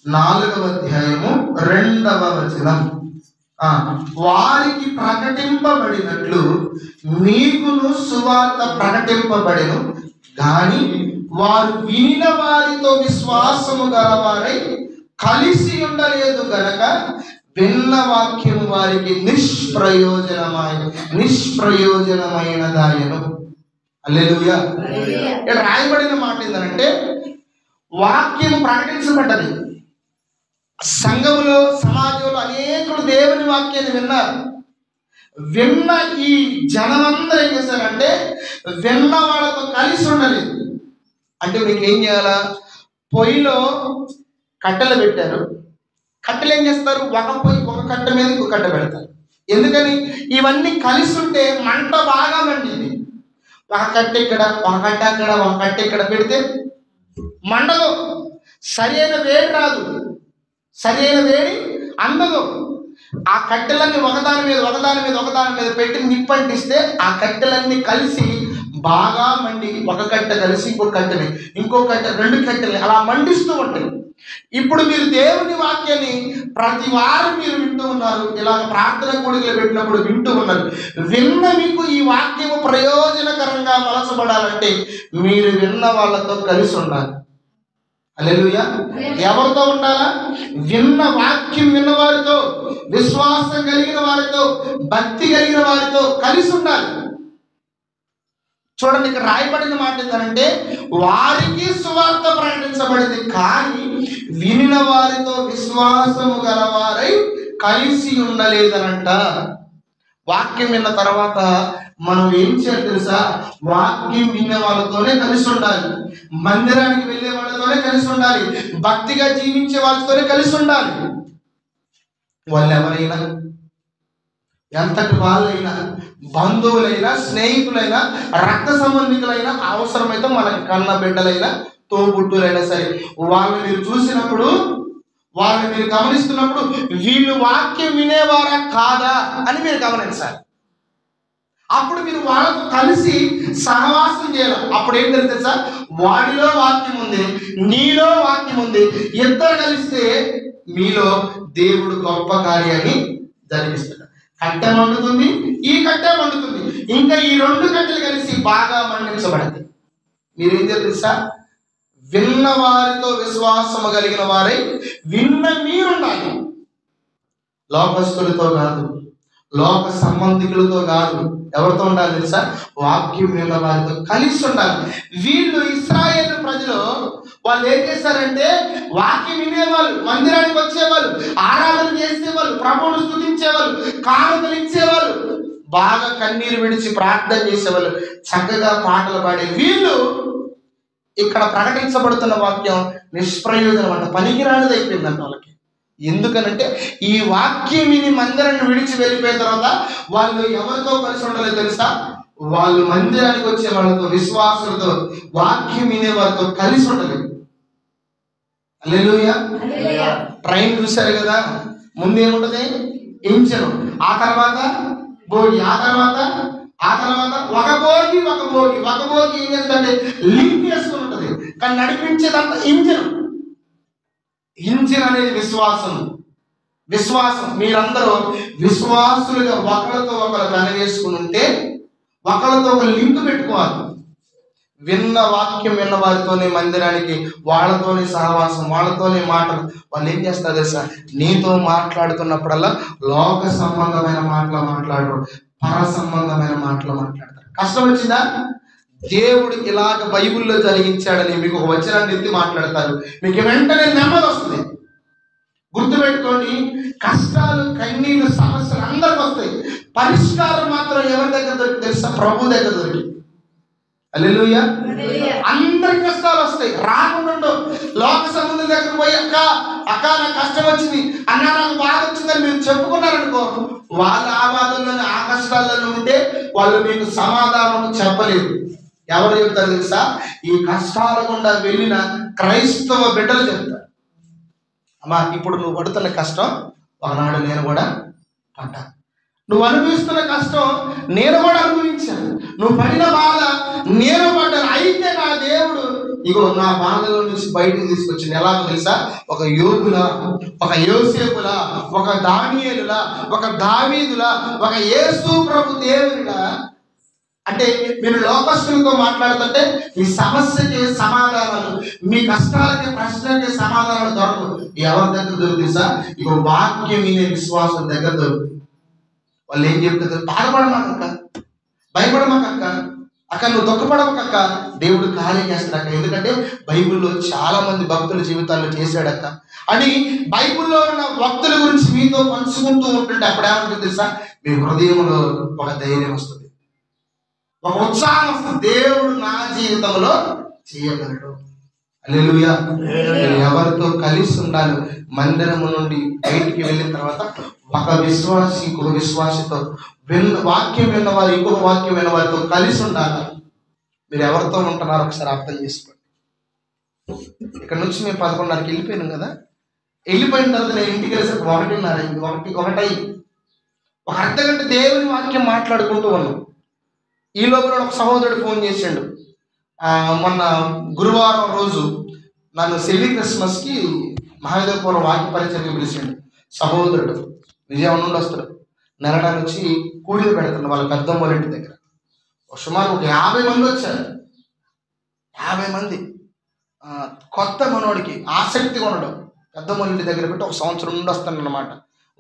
4వ అధ్యాయము 2వ వచనం. వారికి ప్రకటింపబడినట్లు మీకును సువార్త ప్రకటింపబడెను, కానీ వారు వినిన వారితో విశ్వాసము గలవారై కలిసి ఉండలేదు గనక విన్న వాక్యము వారికి నిష్ప్రయోజనమైనదాయను. హల్లెలూయా. ఇక్కడ రాయబడిన మాట ఏంటంటే, వాక్యం ప్రకటించబడ్డది. సంఘములో, సమాజంలో అనేకులు దేవుని వాక్యాన్ని విన్నారు. విన్న ఈ జనమందరూ ఏం చేశారంటే విన్న వాళ్ళతో కలిసి ఉండలేదు. అంటే మీకు ఏం చేయాలా? పొయ్యిలో కట్టెలు పెట్టారు. కట్టెలు ఏం చేస్తారు? ఒక పొయ్యి ఒక కట్టె మీద ఇంకో కట్టె పెడతారు. ఎందుకని? ఇవన్నీ కలిసి ఉంటే మంట బాగా మండింది. ఒక కట్టె ఇక్కడ, ఒక కట్టె అక్కడ, ఒక కట్టె ఇక్కడ పెడితే మండదు. సరి అయిన వేడి రాదు, సరి అయిన వేడి అందదు. ఆ కట్టెలన్నీ ఒకదాని మీద పెట్టి నిప్పంటిస్తే ఆ కట్టెలన్నీ కలిసి బాగా మండి ఒక కట్టె కలిసి ఇంకో కట్టెని, ఇంకో కట్టె, 2 కట్టెల్ని అలా మండిస్తూ ఉంటాయి. ఇప్పుడు మీరు దేవుని వాక్యాన్ని ప్రతి వారం మీరు వింటూ ఉన్నారు. ఇలా ప్రార్థన కూడికలు పెట్టినప్పుడు వింటూ ఉన్నారు. విన్న మీకు ఈ వాక్యము ప్రయోజనకరంగా మలచబడాలంటే మీరు విన్న వాళ్ళతో కలిసి ఉండాలి. హల్లెలూయా. ఎవరితో ఉండాలా? విన్న వాక్యం విన్న వారితో, విశ్వాసం కలిగిన వారితో, భక్తి కలిగిన వారితో కలిసి ఉండాలి. చూడండి, ఇక్కడ రాయబడిన మాట ఏంటంటే, వారికి సువార్త ప్రకటించబడింది, కానీ వినిన వారితో విశ్వాసము గలవారై కలిసి ఉండలేదనంట. వాక్యం విన్న తర్వాత మనం ఏం చేయాలి తెలుసా? వాక్యం వినే వాళ్ళతోనే కలిసి ఉండాలి, మందిరానికి వెళ్ళే వాళ్ళతోనే కలిసి ఉండాలి, భక్తిగా జీవించే వాళ్ళతోనే కలిసి ఉండాలి. వాళ్ళు ఎవరైనా, ఎంతటి వాళ్ళైనా, బంధువులైనా, స్నేహితులైనా, రక్త సంబంధికులైనా, అవసరమైతే మనకి కన్న బిడ్డలైనా, తోబుట్టులైనా సరే, వాళ్ళని మీరు చూసినప్పుడు, వాళ్ళని మీరు గమనిస్తున్నప్పుడు వీళ్ళు వాక్యం వినేవారా కాదా అని మీరు గమనించాలి. అప్పుడు మీరు వాళ్ళతో కలిసి సహవాసం చేయాలి. అప్పుడు ఏం తెలుసు సార్? వాడిలో వాక్యం ఉంది, నీలో వాక్యం ఉంది. ఇద్దరు కలిస్తే మీలో దేవుడు గొప్ప కార్యాన్ని జరిగిస్తాడు. కట్టె మండుతుంది, ఈ కట్టె మండుతుంది, ఇంకా ఈ 2 కట్టెలు కలిసి బాగా మండించబడింది. మీరేం తెలుసా? విన్న వారితో విశ్వాసము కలిగిన వారై విన్న మీరుండాలి. లోకస్తులతో కాదు, లోక సంబంధికులతో కాదు. ఎవరితో ఉండాలి తెలుసా? వాక్యం విన్న వారితో కలిసి ఉండాలి. వీళ్ళు ఇశ్రాయేలు ప్రజలు వాళ్ళు ఏం చేశారంటే, వాక్యం వినేవాళ్ళు, మందిరానికి వచ్చేవాళ్ళు, ఆరాధన చేసేవాళ్ళు, ప్రభువును స్తుతించేవాళ్ళు, కానుకలు ఇచ్చేవాళ్ళు, బాగా కన్నీరు విడిచి ప్రార్థన చేసేవాళ్ళు, చక్కగా పాటలు పాడే వీళ్ళు ఇక్కడ ప్రకటించబడుతున్న వాక్యం నిష్ప్రయోజనం అంట, పనికిరానిది అయిపోయిందంట వాళ్ళకి. ఎందుకనంటే ఈ వాక్యం విని మందిరాన్ని విడిచి వెళ్ళిపోయిన తర్వాత వాళ్ళు ఎవరితో కలిసి ఉండలేదు తెలుసా? వాళ్ళు మందిరానికి వచ్చే వాళ్ళతో, విశ్వాసులతో, వాక్యం వినే వాళ్ళతో కలిసి ఉండలేదు. హల్లెలూయా. ట్రైన్ చూశారు కదా, ముందు ఏముంటది? ఇంజన్, ఆ తర్వాత భోగి, ఆ తర్వాత ఒక భోగి ఏం చేస్తుందంటే లింక్ చేసుకుని ఉంటుంది, కానీ నడిపించేదంతా ఇంజిన్ అనేది విశ్వాసం. మీరందరూ విశ్వాసులుగా ఒకరితో ఒకరు కనవేసుకుని ఉంటే ఒకరితో ఒక లింక్ పెట్టుకోవాలి. విన్న వాక్యం విన్న వారితోనే మందిరానికి, వాళ్ళతోనే సహవాసం, వాళ్ళతోనే మాటలు. వాళ్ళు ఏం చేస్తారు తెలుసా? నీతో మాట్లాడుతున్నప్పుడల్లా లోక సంబంధమైన మాటలు మాట్లాడరు, పర సంబంధమైన మాటలు మాట్లాడతారు. కష్టం వచ్చిందా? దేవుడు ఇలాగ బైబిల్లో జరిగించాడని మీకు ఒక వచనాన్ని ఎత్తి మాట్లాడతారు, మీకు వెంటనే నెమ్మది వస్తుంది. గుర్తుపెట్టుకోండి, కష్టాలు, కన్నీళ్ళు, సమస్యలు అందరికి వస్తాయి. పరిష్కారం మాత్రం ఎవరి దగ్గర దొరికి తెలుసా? ప్రభు దగ్గర దొరికి. హల్లెలూయా. అందరికి కష్టాలు వస్తాయి, రాకుండా లోక సంబంధం దగ్గర పోయి అక్క నాకు కష్టం వచ్చింది, అన్న నాకు బాధ వచ్చిందని మీరు చెప్పుకున్నారనుకో, వాళ్ళ ఆ బాధల్లోనే, ఆ కష్టాల్లోనే ఉంటే వాళ్ళు మీకు సమాధానం చెప్పలేదు. ఎవరు చెప్తారు తెలుసా? ఈ కష్టాల గుండా వెళ్ళిన క్రైస్తవ బిడ్డలు చెప్తారు. అమ్మా, ఇప్పుడు నువ్వు పడుతున్న కష్టం ఒకనాడు నేను కూడా పడ్డా, నువ్వు అనుభవిస్తున్న కష్టం నేను కూడా అనుభవించాను, నువ్వు పడిన బాధ నేను పడ్డాను. అయితే నా దేవుడు ఇగో నా బాధలో నుంచి బయటికి తీసుకొచ్చింది. ఎలాగో తెలుసా? ఒక యోగులా, ఒక యోసేపులా, ఒక దానియేలులా, ఒక దావీదులా, ఒక యేసు ప్రభు దేవునిలా. అంటే మీరు లోకస్తులతో మాట్లాడుతుంటే మీ సమస్యకి సమాధానాలు, మీ కష్టాలకి ప్రశ్నలకి సమాధానాలు దొరకవు. ఎవరి దగ్గర దొరుకుతుంది సార్? ఇక వాక్యం వినే విశ్వాసం దగ్గర దొరుకుతుంది. వాళ్ళు ఏం చెప్తారు? బాధపడమాకక్క, భయపడమాకక్క, అక్క నువ్వు దుఃఖపడమాకక్క, దేవుడు కార్యం చేస్తాడక్క. ఎందుకంటే బైబిల్లో చాలా మంది భక్తుల జీవితాల్లో చేశాడక్క అని బైబిల్లో ఉన్న భక్తుల గురించి మీతో పంచుకుంటూ ఉంటుంటే అప్పుడు ఏమంటుంది తెలుసా? మీ హృదయంలో ఒక ధైర్యం వస్తుంది, ఒక ఉత్సాహం వస్తుంది. దేవుడు నా జీవితంలో చేయగలడు. హల్లెలూయా. ఎవరితో కలిసి ఉండాలి? మందిరము నుండి బయటికి వెళ్ళిన తర్వాత ఒక విశ్వాసి ఇంకొక విశ్వాసితో, వాక్యం విన్నవారు ఇంకొక వాక్యం విన్నవారితో కలిసి ఉండాలి. మీరు ఎవరితో ఉంటున్నారో ఒకసారి అర్థం చేసుకోండి. ఇక్కడ నుంచి మేము 11:30కి వెళ్ళిపోయాను కదా. వెళ్ళిపోయిన తర్వాత నేను ఇంటికి వెళ్ళేసరికి 1:30 ఒక అర్ధగంట దేవుని వాక్యం మాట్లాడుకుంటూ ఉన్నాం. ఈ లోపల ఒక సహోదరుడు ఫోన్ చేసిండు. మొన్న గురువారం రోజు నన్ను సెమీ క్రిస్మస్కి మహాదేవపురం వాక్య పరిచయకి పిలిచిండు. సహోదరుడు విజయవాడ నుండి వస్తాడు. నెలటానికి వచ్చి కూలీలు పెడుతున్నాడు వాళ్ళ పెద్దమ్మ వాళ్ళ ఇంటి దగ్గర. సుమారు ఒక 50 మంది వచ్చారు. 50 మంది. కొత్త మనోడికి ఆసక్తిగా ఉండడం. పెద్దమ్మ ఇంటి దగ్గర పెట్టి 1 సంవత్సరం నుండి వస్తాను అన్నమాట.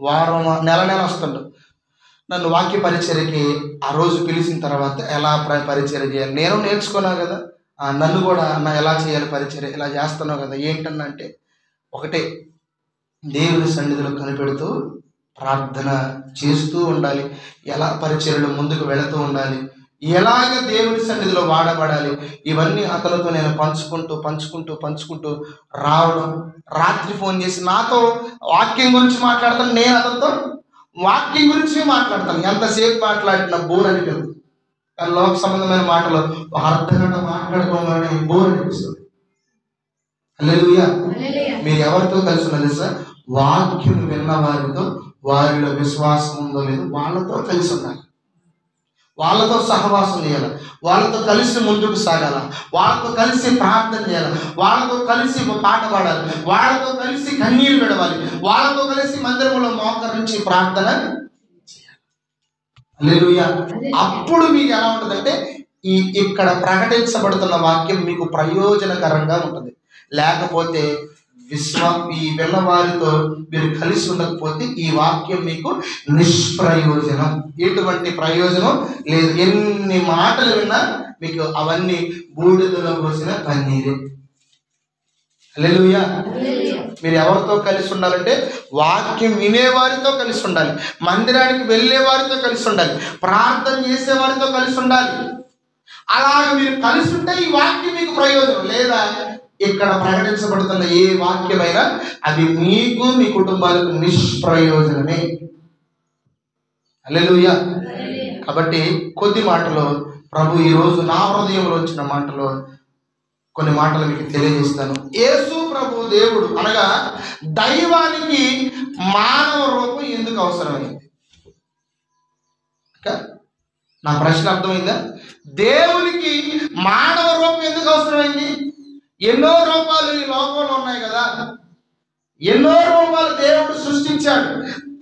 వారం నెల వస్తుండు. నన్ను వాక్య పరిచర్యకి ఆ రోజు పిలిచిన తర్వాత ఎలా పరిచర్య చేయాలి నేను నేర్చుకున్నాను కదా. నన్ను కూడా అన్న ఎలా చేయాలి పరిచర్య, ఇలా చేస్తున్నావు కదా ఏంటన్నా అంటే, ఒకటే దేవుని సన్నిధిలో కనిపెడుతూ ప్రార్థన చేస్తూ ఉండాలి. ఎలా పరిచర్యలు ముందుకు వెళుతూ ఉండాలి, ఎలాగ దేవుని సన్నిధిలో వాడబడాలి, ఇవన్నీ అతనితో నేను పంచుకుంటూ రావడం. రాత్రి ఫోన్ చేసి నాతో వాక్యం గురించి మాట్లాడతాను, నేను అతనితో వాక్యం గురించి మాట్లాడతాను. ఎంతసేపు మాట్లాడినా బోర్ అనిపించదు. కానీ లోక సంబంధమైన మాటలు ఒక అర్ధగంట మాట్లాడుకోగానే బోర్ అనిపిస్తుంది. హల్లెలూయా. మీరు ఎవరితో కలిసి ఉన్నది సార్? వాక్యం విన్న వారితో, వారిలో విశ్వాసం ఉందో లేదో వాళ్ళతో కలిసి ఉండాలి. వాళ్ళతో సహవాసం చేయాలి, వాళ్ళతో కలిసి ముందుకు సాగాల, వాళ్ళతో కలిసి ప్రార్థన చేయాలి, వాళ్ళతో కలిసి పాట పాడాలి, వాళ్ళతో కలిసి కన్నీరు విడవాలి, వాళ్ళతో కలిసి మందిరంలో మోకరించి ప్రార్థన చేయాలి. హల్లెలూయా. అప్పుడు మీకు ఎలా ఉంటుందంటే ఇక్కడ ప్రకటించబడుతున్న వాక్యం మీకు ప్రయోజనకరంగా ఉంటుంది. లేకపోతే ఈ విన్నవారితో మీరు కలిసి ఉండకపోతే ఈ వాక్యం మీకు నిష్ప్రయోజనం. ఎటువంటి ప్రయోజనం లేదు. ఎన్ని మాటలు విన్నా మీకు అవన్నీ బూడిదలో పోసిన పన్నీరే. హల్లెలూయా. మీరు ఎవరితో కలిసి ఉండాలంటే వాక్యం వినేవారితో కలిసి ఉండాలి, మందిరానికి వెళ్ళే వారితో కలిసి ఉండాలి, ప్రార్థన చేసే వారితో కలిసి ఉండాలి. అలాగ మీరు కలిసి ఉంటే ఈ వాక్యం మీకు ప్రయోజనం. లేదా ఇక్కడ ప్రకటించబడుతున్న ఏ వాక్యమైనా అది మీకు మీ కుటుంబాలకు నిష్ప్రయోజనమే. హల్లెలూయా. కాబట్టి కొద్ది మాటలు ప్రభు ఈరోజు నా హృదయంలో వచ్చిన మాటలు కొన్ని మాటలు మీకు తెలియజేస్తాను. యేసు ప్రభు దేవుడు అనగా దైవానికి మానవ రూపం ఎందుకు అవసరమైంది? నా ప్రశ్న అర్థమైందా? దేవునికి మానవ రూపం ఎందుకు అవసరమైంది? ఎన్నో రూపాలు ఈ లోకంలో ఉన్నాయి కదా. ఎన్నో రూపాలు దేవుడు సృష్టించాడు.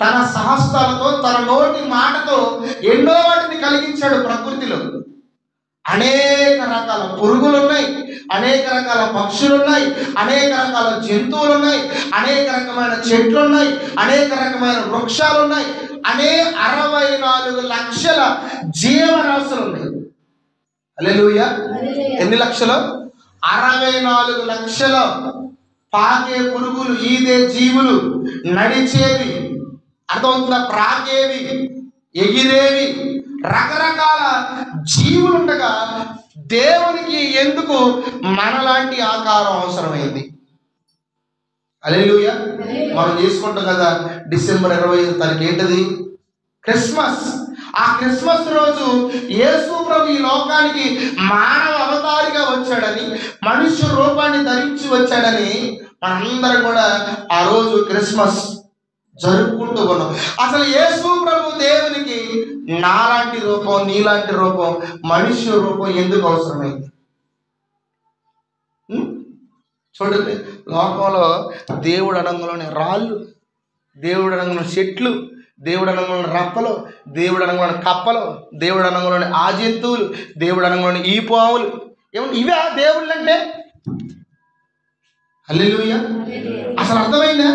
తన సహస్తాలతో, తన నోటి మాటతో ఎన్నో వాటిని కలిగించాడు ప్రకృతిలో. అనేక రకాల పురుగులు ఉన్నాయి, అనేక రకాల పక్షులు ఉన్నాయి, అనేక రకాల జంతువులు ఉన్నాయి, అనేక రకమైన చెట్లు ఉన్నాయి, అనేక రకమైన వృక్షాలు ఉన్నాయి, 64 లక్షల జీవరాశులు ఉన్నాయి. హల్లెలూయా. ఎన్ని లక్షలు? 64 లక్షల పాకే పురుగులు, ఈదే జీవులు, నడిచేవి, అర్థమవుతుందా, ప్రాకేవి, ఎగిరేవి, రకరకాల జీవులు ఉండగా దేవునికి ఎందుకు మనలాంటి ఆకారం అవసరమైంది? హల్లెలూయా. మనం చేసుకుంటాం కదా డిసెంబర్ 25 తారీఖు ఏంటది? క్రిస్మస్. ఆ క్రిస్మస్ రోజు యేసు ప్రభు ఈ లోకానికి మానవ అవతారిగా వచ్చాడని, మనుష్య రూపాన్ని ధరించి వచ్చాడని మనందరం కూడా ఆ రోజు క్రిస్మస్ జరుపుకుంటూ ఉన్నాం. అసలు యేసు ప్రభు దేవునికి నాలాంటి రూపం, నీలాంటి రూపం, మనుష్య రూపం ఎందుకు అవసరమైంది? చూడండి, లోకంలో దేవుడు అనంగంలోని రాళ్ళు, దేవుడు అనంగంలోని చెట్లు, దేవుడు అనంగంలోని రప్పలు, దేవుడు అనంగంలోని కప్పలు, దేవుడు అనంగంలోని ఆ జంతువులు, దేవుడు అనంగంలోని ఈ పాములు, ఏమంటే ఇవే దేవుళ్ళు అంటే. హల్లెలూయా. అసలు అర్థమైందా?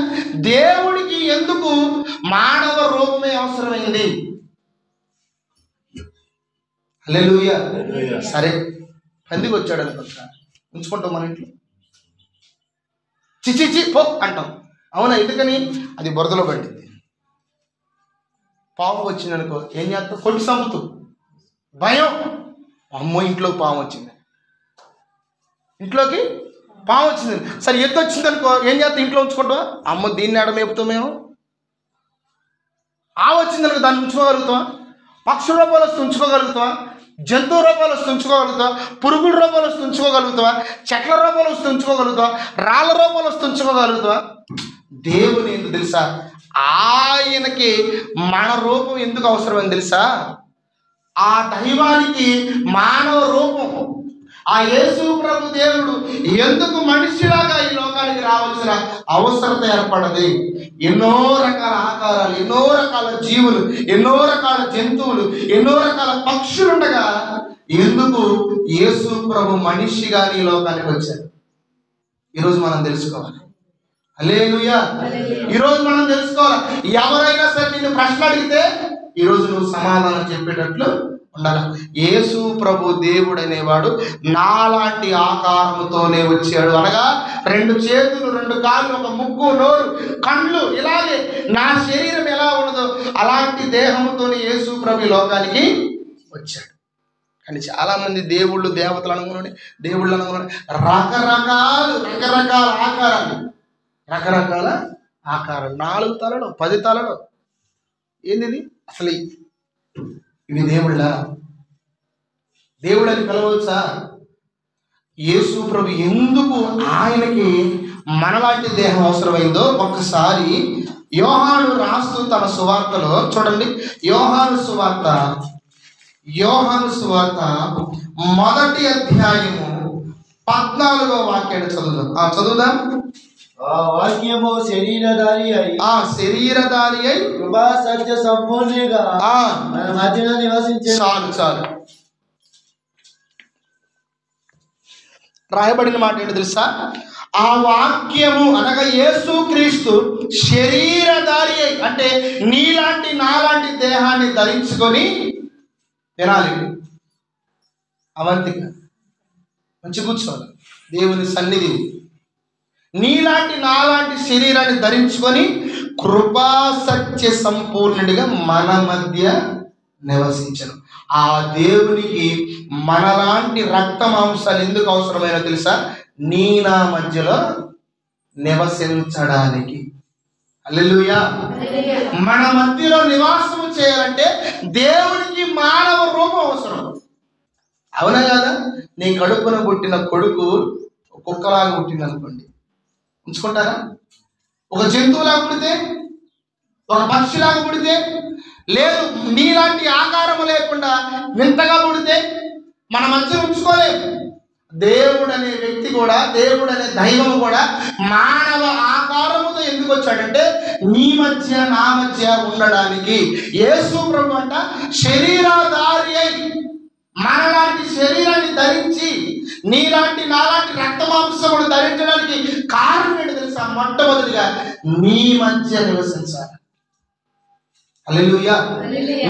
దేవుడికి ఎందుకు మానవ రూపమే అవసరమైంది? హల్లెలూయా. సరే, పందికి వచ్చాడు అనుకుంటా, ఉంచుకుంటాం మన ఇంట్లో, చిచి పో అంటాం, అవునా? ఎందుకని? అది బురదలో పడింది. పాము వచ్చింది అనుకో, ఏం చేస్తాం? కొట్టి చంపుతూ, భయం, అమ్మో ఇంట్లోకి పాము వచ్చింది, ఇంట్లోకి పాము వచ్చింది. సరే, ఎత్తు వచ్చింది అనుకో, ఏం చేస్తాం? ఇంట్లో ఉంచుకుంటావా? అమ్మ దీన్ని ఎడమేపుతాం మేము. వచ్చింది అనుకో, దాన్ని ఉంచుకోగలుగుతావా? పక్షుల రూపాలు వస్తే ఉంచుకోగలుగుతావా? జంతువు రూపాలు వస్తే ఉంచుకోగలుగుతావా? పురుగుల రూపాలు వస్తే ఉంచుకోగలుగుతావా? చెట్ల రూపాలు వస్తే ఉంచుకోగలుగుతావా? రాళ్ళ రూపాలు వస్తే ఉంచుకోగలుగుతావా? దేవుని ఎందుకు తెలుసా? ఆయనకి మన రూపం ఎందుకు అవసరమని తెలుసా? ఆ దైవానికి మానవ రూపం, ఆ యేసు ప్రభు దేవుడు ఎందుకు మనిషిలాగా ఈ లోకానికి రావాల్సిన అవసరత ఏర్పడది? ఎన్నో రకాల ఆకారాలు, ఎన్నో రకాల జీవులు, ఎన్నో రకాల జంతువులు, ఎన్నో రకాల పక్షులు ఉండగా ఎందుకు యేసు ప్రభు మనిషిగా ఈ లోకానికి వచ్చారు? ఈరోజు మనం తెలుసుకోవాలి. హల్లెలూయా. ఈరోజు మనం తెలుసుకోవాలి. ఎవరైనా సరే నిన్ను ప్రశ్న అడిగితే ఈరోజు నువ్వు సమాధానం చెప్పేటట్లు ఉండాలి. యేసు ప్రభు దేవుడు అనేవాడు నాలాంటి ఆకారముతోనే వచ్చాడు, అనగా 2 చేతులు, 2 కాళ్ళు, ఒక ముక్కు, నోరు, కళ్ళు, ఇలాగే నా శరీరం ఎలా ఉండదో అలాంటి దేహముతోనే యేసు ప్రభు లోకానికి వచ్చాడు. కానీ చాలామంది దేవుళ్ళు, దేవతలు అనుకున్నాడు, దేవుళ్ళు అనుకున్నాడు, రకరకాల ఆకారాలు, రకరకాల ఆకారాలు, 4 తలలు, 10 తలలు, ఏంది అసలు? ఇవి దేవుళ్ళ? దేవుళ్ళని పిలవచ్చా? యేసు ప్రభు ఎందుకు ఆయనకి మనలాంటి దేహం అవసరమైందో ఒకసారి యోహాను రాస్తూ తన సువార్తలో చూడండి. యోహాను సువార్త 1వ అధ్యాయము 14వ వాక్యాన్ని చదువుదాం. వాక్యము శరీరధారి అయి కృపా సత్య సంపూర్ణంగా మన మధ్యన నివసించే. చాలు రాయబడిన మాట ఏంటో తెలుసా? ఆ వాక్యము అనగా యేసు క్రీస్తు శరీరధారి అయి, అంటే నీలాంటి నాలాంటి దేహాన్ని ధరించుకొని తినాలి. అవంతిక మంచి కూర్చోవాలి దేవుని సన్నిధి. నీలాంటి నాలాంటి శరీరాన్ని ధరించుకొని కృపా సత్య సంపూర్ణుడిగా మన మధ్య నివసించను. ఆ దేవునికి మనలాంటి రక్త మాంసాలు ఎందుకు అవసరమైనా తెలుసా? నీ నా మధ్యలో నివసించడానికి. హల్లెలూయా. మన మధ్యలో నివాసం చేయాలంటే దేవునికి మానవ రూపం అవసరం. అవునా కదా? నీ కడుపున పుట్టిన కొడుకు కుక్కలాగా పుట్టింది అనుకోండి, ఉంచుకుంటారా? ఒక జంతువులాగా పుడితే, ఒక పక్షిలాగా పుడితే, లేదు నీలాంటి ఆకారం లేకుండా వింతగా పుడితే మన మధ్య ఉంచుకోలేము. దేవుడు అనే వ్యక్తి కూడా, దేవుడు అనే దైవం కూడా మానవ ఆకారముతో ఎందుకు వచ్చాడంటే నీ మధ్య నా మధ్య ఉండడానికి. యేసు ప్రభు అంట శరీరధారి అయి మనలాంటి శరీరాన్ని ధరించి నీలాంటి నాలాంటి రక్త మాంసములు ధరించడానికి కారణం ఏంటి తెలుసా? మొట్టమొదటిగా నీ మధ్య నివసించాలి. హల్లెలూయా.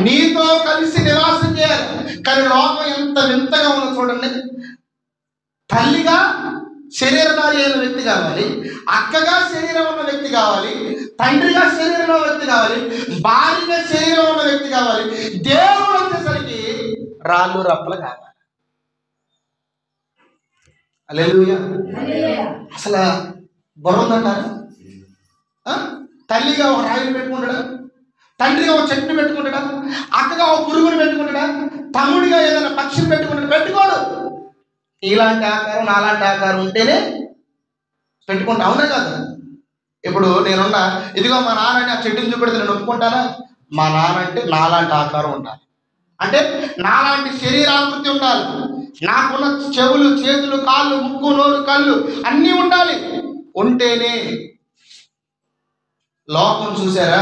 నీతో కలిసి నివాసం చేయాలి. కానీ లోకం ఎంత వింతగా ఉందో చూడండి. తల్లిగా శరీరధారి అయిన వ్యక్తి కావాలి, అక్కగా శరీరం ఉన్న వ్యక్తి కావాలి, తండ్రిగా శరీరం ఉన్న వ్యక్తి కావాలి, భార్యగా శరీరం ఉన్న వ్యక్తి కావాలి. దేవుడు వచ్చేసరికి రాళ్ళు రప్పలు కావాలి. హల్లెలూయా. అసలు బుర్ర ఉందంటారా? తల్లిగా ఒక రాయిని పెట్టుకుంటాడా? తండ్రిగా ఒక చెట్టుని పెట్టుకుంటాడా? అక్కగా ఒక పురుగుని పెట్టుకుంటాడా? తమ్ముడిగా ఏదైనా పక్షిని పెట్టుకుంటాడు? పెట్టుకోడు. ఇలాంటి ఆకారం నాలాంటి ఆకారం ఉంటేనే పెట్టుకుంటా. అవునా కదా? ఇప్పుడు నేనున్నా, ఇదిగో మా నాన్న అంటే ఆ చెట్టుని చూపెడితే నేను ఒప్పుకుంటానా? మా నాన్న అంటే నాలాంటి ఆకారం ఉండాలి, అంటే నాలాంటి శరీరాకృతి ఉండాలి, నాకున్న చెవులు, చేతులు, కాళ్ళు, ముక్కు, నోరు, కళ్ళు అన్నీ ఉండాలి. ఉంటేనే లోకం చూసారా,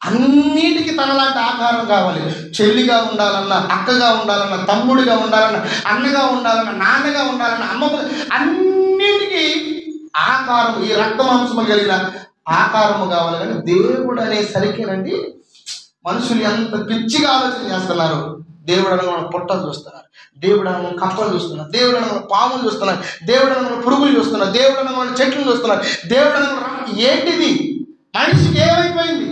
అన్నిటికీ తనలాంటి ఆకారం కావాలి. చెల్లిగా ఉండాలన్నా, అక్కగా ఉండాలన్నా, తమ్ముడిగా ఉండాలన్నా, అన్నగా ఉండాలన్నా, నాన్నగా ఉండాలన్నా, అమ్మగా, అన్నిటికీ ఆకారం, ఈ రక్త మాంసము కలిగిన ఆకారము కావాలి. కానీ దేవుడు అనేసరికేనండి మనుషులు ఎంత పిచ్చిగా ఆలోచన చేస్తున్నారు. దేవుడు అనగా పొట్ట చూస్తున్నారు, దేవుడు అనగా కప్పలు చూస్తున్నారు, దేవుడు అనగా పాములు చూస్తున్నారు, దేవుడు అనగా పురుగులు చూస్తున్నారు, దేవుడు అనగా చెట్లు చూస్తున్నారు, దేవుడు అనగా ఏంటిది? మనిషికి ఏమైపోయింది?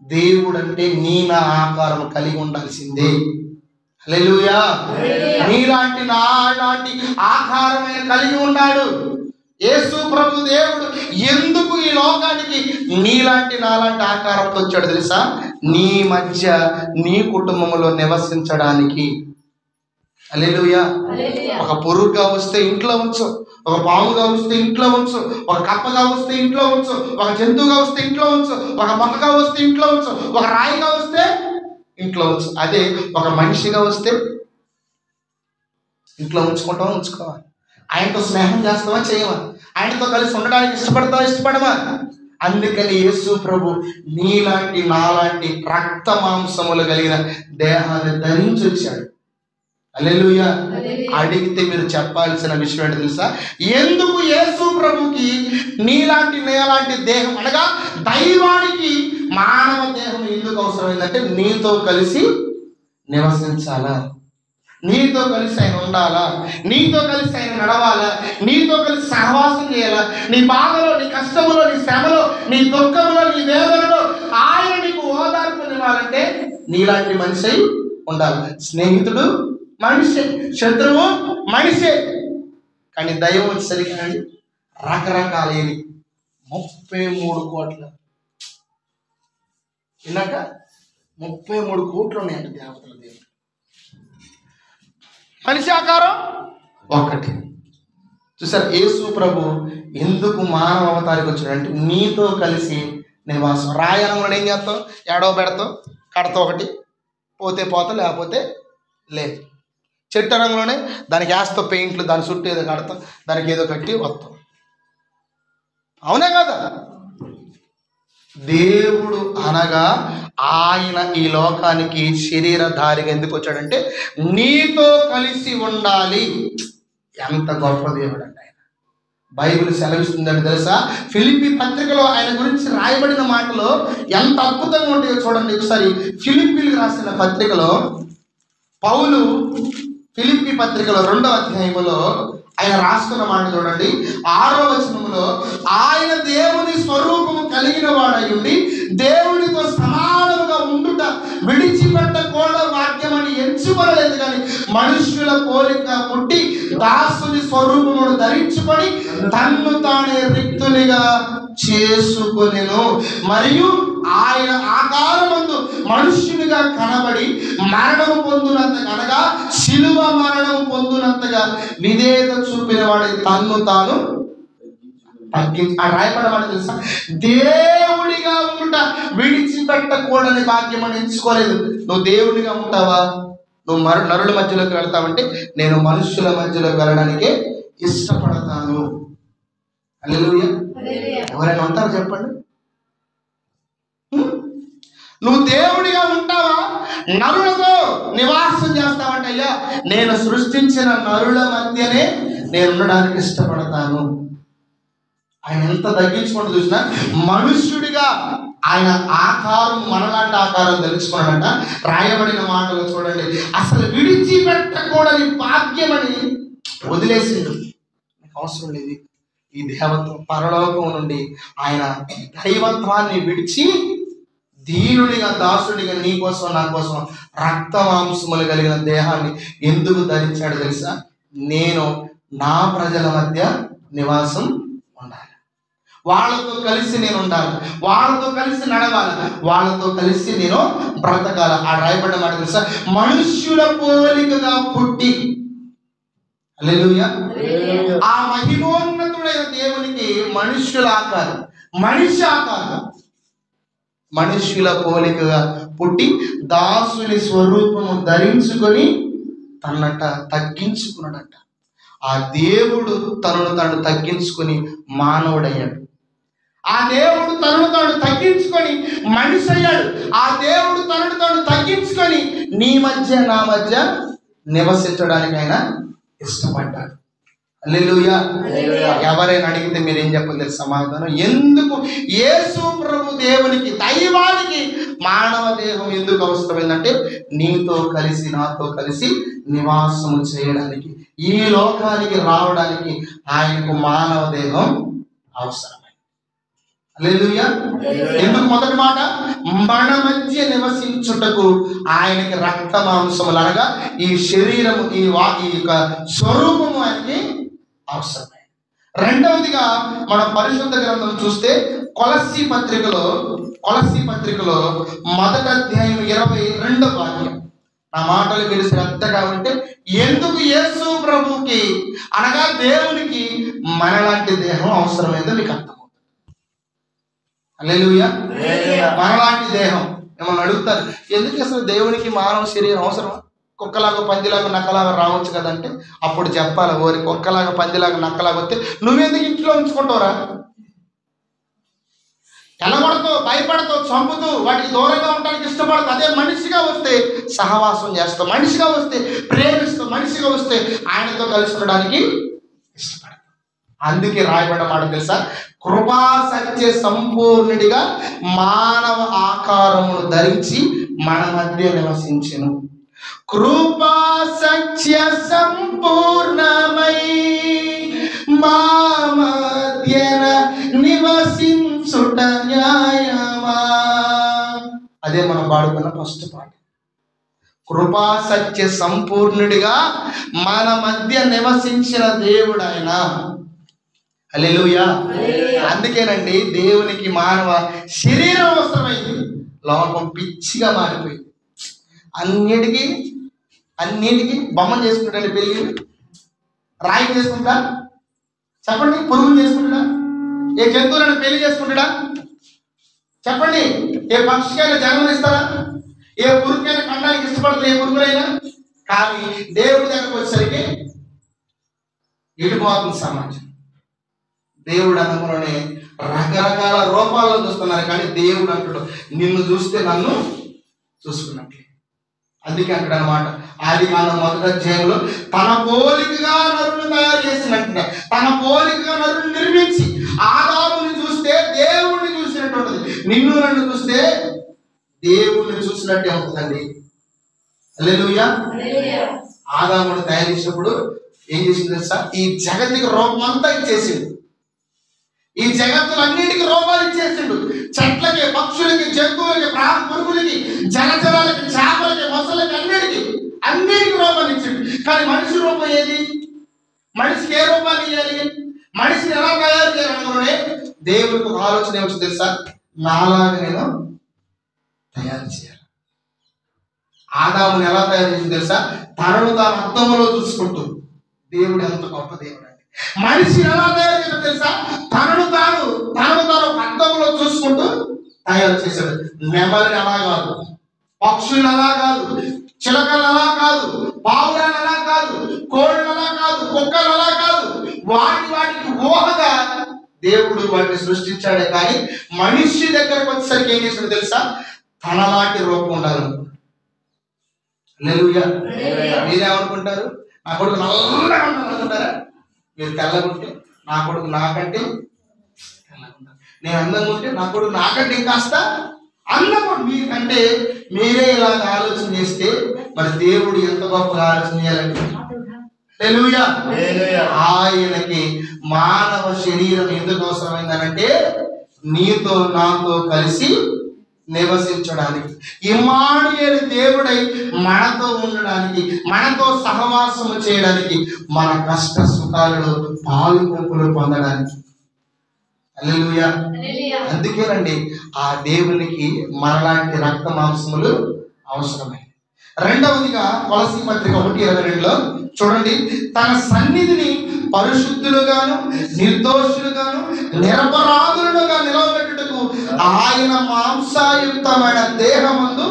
దేవుడు అంటే నీ నా ఆకారం కలిగి ఉండాల్సిందే. హల్లెలూయా. నీలాంటి నాలాంటి ఆకారమైన కలిగి ఉన్నాడు యేసు ప్రభు. దేవుడు ఎందుకు ఈ లోకానికి నీలాంటి నాలాంటి ఆకారంతో వచ్చాడు తెలుసా? నీ మధ్య, నీ కుటుంబంలో నివసించడానికి. హల్లెలూయా. ఒక పురుగుగా వస్తే ఇంట్లో ఉంచు, ఒక పాముగా వస్తే ఇంట్లో ఉంచు, ఒక కప్పగా వస్తే ఇంట్లో ఉంచు, ఒక జంతువుగా వస్తే ఇంట్లో ఉంచు, ఒక మొక్కగా వస్తే ఇంట్లో ఉంచు, ఒక రాయిగా వస్తే ఇంట్లో ఉంచు. అదే ఒక మనిషిగా వస్తే ఇంట్లో ఉంచుకోవాలి. ఆయనతో స్నేహం చేస్తావా, చేయవా? ఆయనతో కలిసి ఉండడానికి ఇష్టపడతావా, ఇష్టపడవా? అందుకని యేసు ప్రభు నీలాంటి నాలాంటి రక్త మాంసములు కలిగిన దేహాన్ని ధరించి వచ్చాడు. హల్లెలూయా. అడిగితే మీరు చెప్పాల్సిన విషయం ఏంటి తెలుసా? ఎందుకు యేసు ప్రభుకి నీలాంటి నేలాంటి దేహం అనగా దైవానికి మానవ దేహం ఎందుకు అవసరమైందంటే నీతో కలిసి నివసించాలా, నీతో కలిసి ఆయన ఉండాలా, నీతో కలిసి ఆయన నడవాలా, నీతో కలిసి సహవాసం చేయాలా. నీ బాధలో, నీ కష్టములో, నీ శ్రమలో, నీ దుఃఖములో, నీ వేదనలో ఆయన నీకు ఓదార్పునివ్వాలంటే నీలాంటి మనిషి ఉండాలి. స్నేహితుడు మనిషే, శత్రువు మనిషే. కానీ దైవం వచ్చేసరికి రకరకాలేని 33 కోట్ల విన్నాక 33 కోట్లు ఉన్నాయండి దేవతల దేవుడు. మనిషి ఆకారం ఒక్కటి. చూసారు, యేసు ప్రభు ఎందుకు మానవ అవతారికి వచ్చాడంటే నీతో కలిసి నివాసం. రాయనంలో ఏం చేస్తావు? ఏడవ పెడతావు, కడతావు, ఒకటి పోతే పోతా, లేకపోతే లేదు. చెట్టు రంగులోనే దానికి వేస్తావు పెయింట్లు, దాని చుట్టూ ఏదో కడతావు, దానికి ఏదో కట్టి వస్తావు. అవునే కదా? దేవుడు అనగా ఆయన ఈ లోకానికి శరీరధారిగా ఎందుకు వచ్చాడంటే నీతో కలిసి ఉండాలి. ఎంత గొప్ప దేవుడు అంటే ఆయన. బైబిల్ సెలవిస్తుందంటే తెలుసా? ఫిలిప్పీ పత్రికలో ఆయన గురించి రాయబడిన మాటలు ఎంత అద్భుతంగా ఉంటాయో చూడండి ఒకసారి. ఫిలిప్పీలకు రాసిన పత్రికలో పౌలు ఫిలిప్పీ పత్రికలో 2వ అధ్యాయములో ఆయన రాసుకున్న మాట చూడండి. 6వ వచనములో ఆయన దేవుని స్వరూపము కలిగిన వాడై ఉండి దేవునితో సమానముగా ఉండుట విడిచిపెట్టకూడదు వాక్యమని ఎంచుకొనలేదు, కానీ మనుష్యుల పోలిక పుట్టి దాసుని స్వరూపమును ధరించుకొని తన్ను తానే రిక్తునిగా చేసుకొనెను. మరియు ఆయన ఆకారమందు మనుష్యునిగా కనబడి మరణము పొందునంతగా, అనగా శిలువ మరణము పొందునంతగా విధేయత చూపిన వాడి తన్ను తాను తగ్గించి. ఆ రాయబడవాడు తెలుసా? దేవుడిగా ఉంట విడిచిపెట్టకూడని భాగ్యం అని ఎంచుకోలేదు. నువ్వు దేవుడిగా ఉంటావా? నువ్వు నరుల మధ్యలోకి వెళ్తావంటే నేను మనుష్యుల మధ్యలోకి వెళ్ళడానికే ఇష్టపడతాను. హల్లెలూయా. ఎవరైనా ఉంటారు చెప్పండి? నువ్వు దేవుడిగా ఉంటావా? నరులతో నివాసం చేస్తావంటే అయ్యా నేను సృష్టించిన నరుల మధ్యనే నేను ఉండడానికి ఇష్టపడతాను. ఆయన ఎంత తగ్గించుకుంటూ చూసినా మనుష్యుడిగా ఆయన ఆకారం మనలాంటి ఆకారం తెలుసుకున్నాడంట. రాయబడిన మాటలు చూడండి. అసలు విడిచిపెట్టకూడని భాగ్యమని వదిలేసిండు. నాకు అవసరం లేదు ఈ దేవత్వం. పరలోకం నుండి ఆయన దైవత్వాన్ని విడిచి దీనునిగా, దాసుడిగా నీ కోసం, నా కోసం రక్త మాంసములు కలిగిన దేహాన్ని ఎందుకు ధరించాడు తెలుసా? నేను నా ప్రజల మధ్య నివాసం ఉండాలి, వాళ్ళతో కలిసి నేను ఉండాలి, వాళ్ళతో కలిసి నడవాలి, వాళ్ళతో కలిసి నేను బ్రతకాలి. ఆ రాయబడిన మాట తెలుసా? మనుష్యుల పోలికగా పుట్టి. హల్లెలూయా. ఆ మహిమోన్నతుడైన దేవునికి మనుష్యుల ఆకారం, మనిషి ఆకారం, మనుష్యుల పోలికగా పుట్టి దాసుని స్వరూపము ధరించుకొని తనట తగ్గించుకున్నాడట. ఆ దేవుడు తనను తాను తగ్గించుకొని మానవుడయ్యాడు. ఆ దేవుడు తనను తాను తగ్గించుకొని మనిషి అయ్యాడు. ఆ దేవుడు తనను తాను తగ్గించుకొని నీ మధ్య నా మధ్య నివసించడానికి ఆయన ఇష్టపడ్డాడు. హల్లెలూయా. ఎవరైనా అడిగితే మీరేం చెప్పలేదు సమాధానం? ఎందుకు యేసు ప్రభు దేవునికి, దైవానికి మానవ దేహం ఎందుకు అవసరమైందంటే నీతో కలిసి నాతో కలిసి నివాసము చేయడానికి, ఈ లోకానికి రావడానికి ఆయనకు మానవ దేహం అవసరమైంది. హల్లెలూయా. ఎందుకు? మొదటి మాట, మన మధ్య నివసించుటకు ఆయనకి రక్త మాంసములు అనగా ఈ శరీరము, ఈ యొక్క స్వరూపము ఆయనకి అవసరమైంది. రెండవదిగా మన పరిశుద్ధ గ్రంథం చూస్తే కొలస్సీ పత్రికలో 1వ అధ్యాయం 22వ వాక్యం. నా మాటలు మీరు శ్రద్ధగా ఉంటే ఎందుకు యేసు ప్రభుకి అనగా దేవునికి మనలాంటి దేహం అవసరమైందో మీకు అర్థమవుతుంది. హల్లెలూయా. మనలాంటి దేహం. ఏమన్నా అడుగుతారు, ఎందుకు అసలు దేవునికి మానవ శరీరం అవసరమా? కుక్కలాగా పందిలాగా నక్కలాగా రావచ్చు కదంటే అప్పుడు చెప్పాలి, ఓరి కుక్కలాగా పందిలాగా నక్కలాగా వస్తే నువ్వెందుకు ఇంట్లో ఉంచుకుంటావురా? ఎలగొడతావు, భయపడతావు, చంపుతూ వాటికి దూరంగా ఉండడానికి ఇష్టపడతావు. అదే మనిషిగా వస్తే సహవాసం చేస్తావు, మనిషిగా వస్తే ప్రేమిస్తావు, మనిషిగా వస్తే ఆయనతో కలుసుకోవడానికి ఇష్టపడతావు. అందుకే రాయబడ్డ మాట తెలుసా? కృపా సత్య సంపూర్ణుడిగా మానవ ఆకారమును ధరించి మన మధ్య నివసించెను. కృపా సత్య సంపూర్ణమై మా మధ్యన నివసించుట న్యాయమా. అదే మనం పాడుకున్న ఫస్ట్ పాట. కృపా సత్య సంపూర్ణుడిగా మన మధ్య నివసించిన దేవుడు ఆయన. హల్లెలూయా. అందుకేనండి దేవునికి మానవ శరీరం అవసరమైంది. లోకం పిచ్చిగా మారిపోయింది. అన్నిటికీ బొమ్మ చేసుకుంటాడు. పెళ్ళి రాయి చేసుకుంటా చెప్పండి? పురుగులు చేసుకుంటాడా? ఏ జంతువులను పెళ్లి చేసుకుంటాడా చెప్పండి? ఏ పక్షికైనా జన్మనిస్తారా? ఏ పురుగుకైనా కండానికి ఇష్టపడతారు? ఏ పురుగులైనా? కానీ దేవుడి దగ్గరకు వచ్చేసరికి ఎడిపోతుంది సమాజం. దేవుడు అనుకునే రకరకాల రూపాల్లో చూస్తున్నారు, కానీ దేవుడు అంటాడు నిన్ను చూస్తే నన్ను చూసుకున్నట్లే. అందుకే అంటాడు అనమాట, ఆదికాండం 1వ అధ్యాయంలో తన పోలికగా నరుని తయారు చేసినట్టుగా, తన పోలికగా నరుని నిర్మించి ఆదాముని చూస్తే దేవుడిని చూసినట్టు ఉంటుంది, నిన్ను నన్ను చూస్తే దేవుడిని చూసినట్టే ఉంటుందండి. హల్లెలూయా. ఆదాముని తయారు చేసినప్పుడు ఏం చేసింది తెలుసా? ఈ జగత్తుకి రూపం అంతా ఇచ్చేసిండు. ఈ జగత్తులన్నిటికీ రూపాలు ఇచ్చేసిండు. చెట్లకి, పక్షులకి, జంతువులకి, పురుగులకి, జలచరాలకి, చేపలకి, మొసలకి, అన్నిటికీ రూపాలు ఇచ్చిండు. కానీ మనిషి రూపం ఏది? మనిషికి ఏ రూపాన్ని ఇవ్వాలి? మనిషిని ఎలా తయారు చేయాలనుకునే దేవుడికి ఒక ఆలోచన ఏమొచ్చింది తెలుసా? నాలాగా నేను తయారు చేయాలి. ఆదాముని ఎలా తయారు చేసింది తెలుసా? తనను తాను అద్దంలో చూసుకుంటూ. దేవుడు ఎంత గొప్ప దేవుడు అండి. మనిషిని ఎలా తయారు చేశాడు తెలుసా? తనను తాను ఒక అద్దంలో చూసుకుంటూ తయారు చేశాడు. నెమలిని అలా కాదు, పక్షులు అలా కాదు, చిలకలు అలా కాదు, పావురాలు అలా కాదు, కోళ్ళు అలా కాదు, కుక్కలు అలా కాదు. వాటికి ఊహగా దేవుడు వాటిని సృష్టించాడే. కానీ మనిషి దగ్గరకు వచ్చేసరికి ఏం చేశాడు తెలుసా? తనలాంటి రూపం ఉండాలి. హల్లెలూయా. మీరేమనుకుంటారు? నా కొడుకు నల్లగా ఉండాలనుకుంటారా? మీరు తెల్లగుంటే నా కొడుకు నాకంటే తెల్లగా ఉంటారు. నేను అందంగా ఉంటే నా కొడుకు నాకంటే ఇంకాస్త అందంగా. మీకంటే మీరే ఇలాగ ఆలోచన చేస్తే మరి దేవుడు ఎంత గొప్పగా ఆలోచన చేయాలండి. హల్లెలూయా. ఆయనకి మానవ శరీరం ఎందుకు అవసరమైందనంటే నీతో నాతో కలిసి నివసించడానికి, ఇమ్మానుయేలు దేవుడై మనతో ఉండడానికి, మనతో సహవాసము చేయడానికి, మన కష్ట సుఖాలలో పాలుపంపులు పొందడానికి. హల్లెలూయా. అందుకేనండి ఆ దేవునికి మనలాంటి రక్త మాంసములు అవసరమైంది. రెండవదిగా కొలస్సీ పత్రిక 1:22లో చూడండి, తన సన్నిధిని పరిశుద్ధులుగాను నిర్దోషులుగాను నిరపరాధులుగా నిలవబెట్టుటకు ఆయన మాంసాయుక్తమైన దేహమందు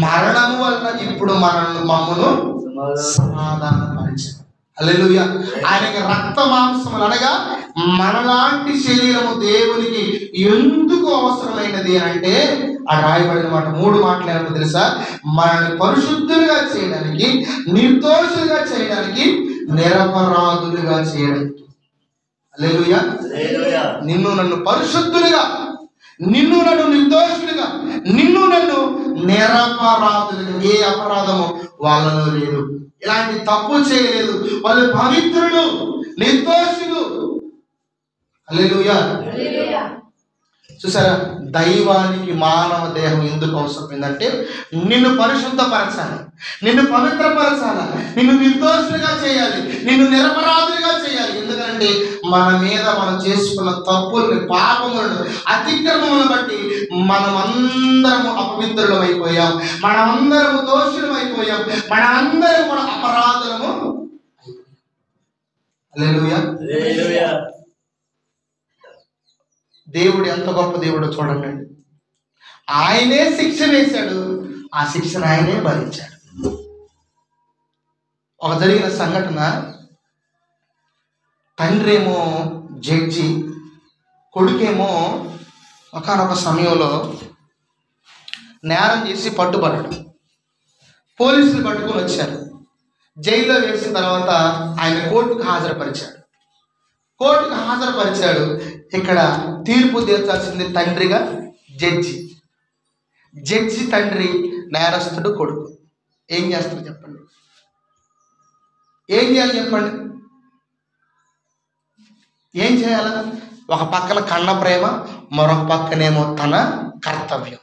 మరణము వలన ఇప్పుడు మమ్మను సమాధానపరిచాడు. హల్లెలూయా. ఆయనకి రక్త మాంసములు అనగా మనలాంటి శరీరము దేవునికి ఎందుకు అవసరమైనది అంటే ఆ రాయబడిన మాట 3 మాటలు ఏమో తెలుసా? మనల్ని పరిశుద్ధులుగా చేయడానికి, నిర్దోషులుగా చేయడానికి, నిరపరాధులుగా చేయడానికి. హల్లెలూయా. నిన్ను నన్ను పరిశుద్ధులుగా, నిన్ను నన్ను నిర్దోషులుగా, నిన్ను నన్ను నిరపరాధులుగా. ఏ అపరాధము వాళ్ళలో లేదు, ఇలాంటి తప్పు చేయలేదు, వాళ్ళు పవిత్రులు, నిర్దోషులు. హల్లెలూయా. చూసారా, దైవానికి మానవ దేహం ఎందుకు అవసరమైందంటే నిన్ను పరిశుద్ధపరచాలి, నిన్ను పవిత్రపరచాలి, నిన్ను నిర్దోషులుగా చేయాలి, నిన్ను నిరపరాధులుగా చేయాలి. ఎందుకంటే మన మీద మనం చేసుకున్న తప్పుల్ని, పాపములను, అతిక్రమములను బట్టి మనమందరము అపవిత్రులం అయిపోయాం, మనమందరము దోషులం అయిపోయాం, మనమందరం కూడా అపరాధులము. హల్లెలూయా. దేవుడు ఎంత గొప్ప దేవుడో చూడండి. ఆయనే శిక్ష వేశాడు, ఆ శిక్షను ఆయనే భరించాడు. ఒక జరిగిన సంఘటన, తండ్రి ఏమో జడ్జి, కొడుకేమో ఒకానొక సమయంలో నేరం చేసి పట్టుబడ్డాడు. పోలీసులు పట్టుకొని వచ్చారు, జైల్లో వేసిన తర్వాత ఆయన కోర్టుకు హాజరుపరిచాడు. ఇక్కడ తీర్పు తీర్చాల్సింది తండ్రిగా జడ్జి తండ్రి, నేరస్తుడు కొడుకు. ఏం చేస్తారు చెప్పండి? ఏం చేయాలి చెప్పండి? ఏం చేయాలి? ఒక పక్కన కన్న ప్రేమ, మరొక పక్కనేమో తన కర్తవ్యం.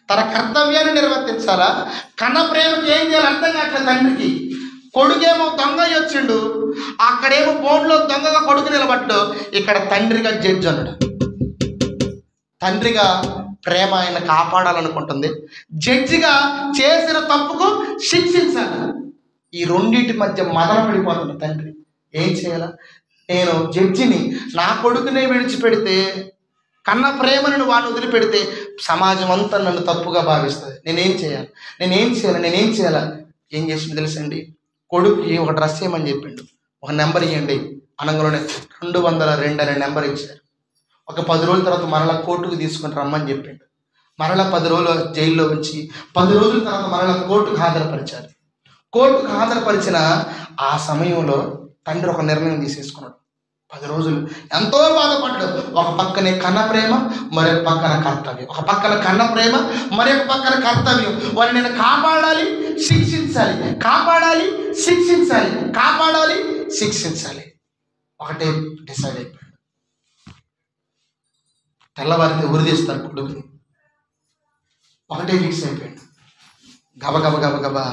తన కర్తవ్యాన్ని నిర్వర్తించాలా? కన్న ప్రేమకి ఏం చేయాలి అర్థం కావట్లేదు తండ్రికి. కొడుకేమో దొంగ వచ్చిండు, అక్కడేమో బోర్డులో దొంగగా కొడుకు నిలబడ్డు, ఇక్కడ తండ్రిగా జడ్జి అన్నాడు. తండ్రిగా ప్రేమ ఆయన కాపాడాలనుకుంటుంది, జడ్జిగా చేసిన తప్పుకు శిక్షించాలి. ఈ రెండింటి మధ్య మదన పడిపోతుంది తండ్రి. ఏం చేయాలా? నేను జడ్జిని, నా కొడుకునే విడిచిపెడితే, కన్న ప్రేమను వాడిని వదిలిపెడితే సమాజం అంతా నన్ను తప్పుగా భావిస్తుంది. నేనేం చేయాలా? ఏం చేసింది తెలుసండి? కొడుకుకి ఒక డ్రెస్ ఇవ్వమని చెప్పిండు, ఒక నెంబర్ ఇవ్వండి అనగానే 202 అనే నెంబర్ ఇచ్చారు. ఒక 10 రోజుల తర్వాత మరలా కోర్టుకు తీసుకొని రమ్మని చెప్పిండు. మరలా 10 రోజులు జైల్లో ఉంచి 10 రోజుల తర్వాత మరలా కోర్టుకు హాజరుపరిచారు. కోర్టుకు హాజరుపరిచిన ఆ సమయంలో తండ్రి ఒక నిర్ణయం తీసేసుకున్నాడు. 10 రోజులు ఎంతో బాధపడ్డాడు. ఒక పక్కనే కన్న ప్రేమ, మరొక పక్కన కర్తవ్యం. ఒక పక్కన కన్న ప్రేమ, మరొక పక్కన కర్తవ్యం. వారిని నేను కాపాడాలి, శిక్షించాలి. ఒకటే డిసైడ్ అయిపోయాడు. తెల్లవారితే ఉరిదీస్తారు కొడుకుని, ఒకటే ఫిక్స్ అయిపోయాడు. గబగబా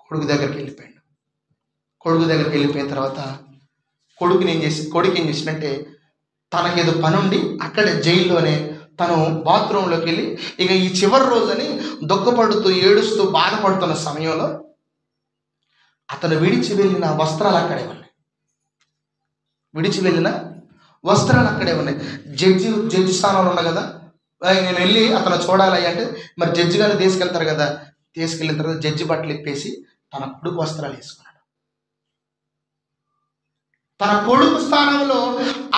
కొడుకు దగ్గరికి వెళ్ళిపోయిన తర్వాత కొడుకు ఏం చేసినట్టే, తనకేదో పని ఉండి అక్కడే జైల్లోనే తను బాత్రూంలోకి వెళ్ళి ఇక ఈ చివరి రోజని దుఃఖపడుతూ, ఏడుస్తూ, బాధపడుతున్న సమయంలో అతను విడిచి వెళ్ళిన వస్త్రాలు అక్కడే ఉన్నాయి. జడ్జి స్థానంలో ఉన్నా కదా, నేను వెళ్ళి అతను చూడాలి అంటే మరి జడ్జి గారు తీసుకెళ్తారు కదా. తీసుకెళ్ళిన తర్వాత జడ్జి బట్టలు ఇప్పేసి తన కొడుకు వస్త్రాలు వేసుకున్నాడు. తన కొడుకు స్థానంలో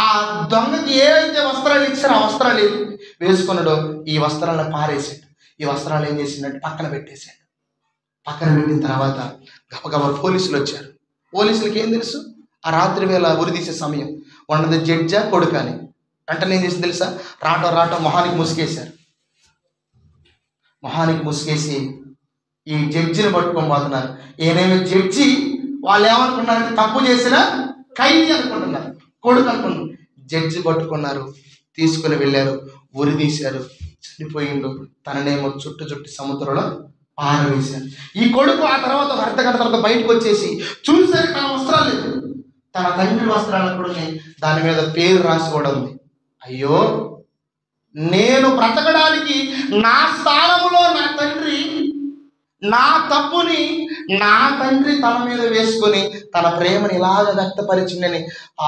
ఆ దొంగకి ఏవైతే వస్త్రాలు ఇచ్చారో ఆ వస్త్రాలు వేసుకున్నాడో ఈ వస్త్రాలను పారేసాడు. ఈ వస్త్రాలు ఏం చేసిందంటే పక్కన పెట్టేశాడు. పక్కన పెట్టిన తర్వాత గబగబా పోలీసులు వచ్చారు. పోలీసులకి ఏం తెలుసు? ఆ రాత్రి వేళ ఉరి తీసే సమయం ఉన్నది జడ్జా కొడుకు అని. వెంటనే ఏం చేసింది తెలుసా? రాటో మొహానికి ముసుగేశారు. మొహానికి ముసుగేసి ఈ జడ్జిని పట్టుకొని పోతున్నారు. ఈయనేమి జడ్జి, వాళ్ళు ఏమనుకున్నారంటే తప్పు చేసిన ఖైదీ అనుకుంటున్నారు, కొడుకు అనుకున్నారు. జడ్జి పట్టుకున్నారు, తీసుకుని వెళ్ళారు, ఉరి తీశారు. చనిపోయిండు. తననేమో చుట్టు సముద్రంలో పారవేశారు. ఈ కొడుకు ఆ తర్వాత ఒక అర్ధగంట తర్వాత బయటకు వచ్చేసి చూసారు తన వస్త్రాలు లేదు. తన తండ్రి వస్త్రాలను కూడా దాని మీద పేరు రాసి కూడా ఉంది. అయ్యో, నేను బ్రతకడానికి నా స్థానంలో నా తండ్రి నా తప్పుని నా తండ్రి తన మీద వేసుకొని తన ప్రేమని ఇలాగ వ్యక్తపరిచిందని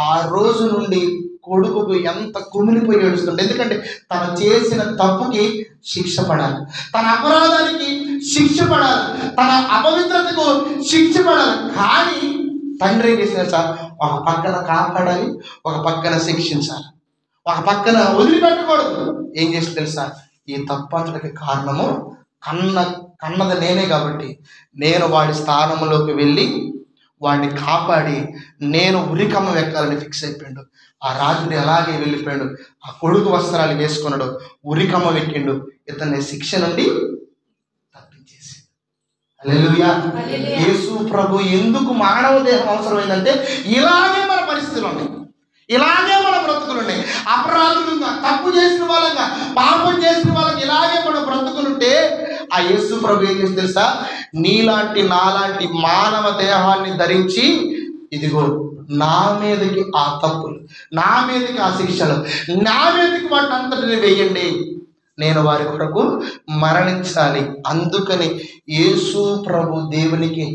ఆ రోజు నుండి కొడుకు ఎంత కుమిలిపోయి ఏడుస్తుండే. ఎందుకంటే తను చేసిన తప్పుకి శిక్ష పడాలి, తన అపరాధానికి శిక్ష పడాలి, తన అపవిత్రతకు శిక్ష పడాలి. కానీ తండ్రి ఏం చేసిన సార్, ఒక పక్కన కాపాడాలి, ఒక పక్కన శిక్షించాలి, ఒక పక్కన వదిలిపెట్టకూడదు. ఏం చేసి తెలుసా, ఈ తప్పంతటికి కారణము కన్నది నేనే కాబట్టి నేను వాడి స్థానంలోకి వెళ్ళి వాడిని కాపాడి నేను ఉరికమ్మ వెక్కాలని ఫిక్స్ అయిపోయాడు. ఆ రాజుడు అలాగే వెళ్ళిపోయాడు, ఆ కొడుకు వస్త్రాలు వేసుకున్నాడు, ఉరికమ్మ వెక్కిండు, ఇతన్ని శిక్ష నుండి తప్పించేసి. హల్లెలూయా. యేసు ప్రభు ఎందుకు మానవ దేహం అవసరమైందంటే ఇలాగే మన పరిస్థితులు ఉన్నాయి, ఇలాగే మన బ్రతుకులు ఉన్నాయి. అపరాధులుగా, తప్పు చేసిన వాళ్ళంగా, పాపం చేసిన వాళ్ళకి ఇలాగే మన బ్రతుకులుంటే ఆ యేసు ప్రభు ఏం చేసి తెలుసా, నీలాంటి నాలాంటి మానవ దేహాన్ని ధరించి ఇదిగో నా మీదకి ఆ తప్పులు, నా మీదకి ఆ శిక్షలు, నా మీదకి వాటిని అంతటిని వేయండి, నేను వారి కొరకు మరణించాలి. అందుకని యేసు ప్రభు దేవునికి,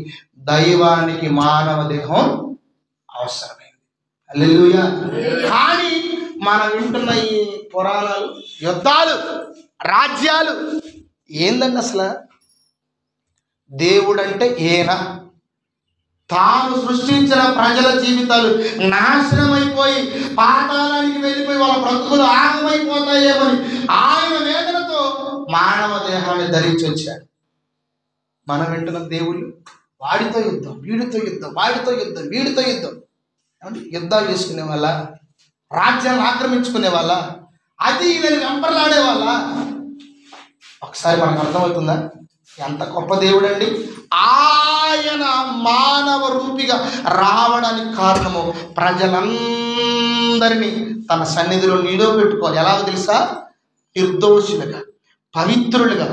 దైవానికి మానవ దేహం అవసరమైంది. హల్లెలూయా. కానీ మనం వింటున్న ఈ పురాణాలు, యుద్ధాలు, రాజ్యాలు ఏందండి అసలు? దేవుడంటే ఈయన, తాను సృష్టించిన ప్రజల జీవితాలు నాశనం అయిపోయి పాతాళానికి వెళ్ళిపోయి వాళ్ళ బ్రతుకులు ఆగమైపోతాయేమని ఆయన వేదనతో మానవ దేహాన్ని ధరించి వచ్చాడు. మనం వింటున్న దేవుళ్ళు వాడితో యుద్ధం, వీడితో యుద్ధం, వాడితో యుద్ధం, వీడితో యుద్ధం, యుద్ధాలు చేసుకునే వాళ్ళ, రాజ్యాన్ని ఆక్రమించుకునే వాళ్ళ, అది ఇదని వెంపర్లాడే వాళ్ళ. ఒకసారి మనకు అర్థమవుతుందా ఎంత గొప్ప దేవుడండి? ఆయన మానవ రూపిగా రావడానికి కారణము ప్రజలందరినీ తన సన్నిధిలో నిలబెట్టుకోవాలి. ఎలాగో తెలుసా, నిర్దోషులుగా, పవిత్రులుగా,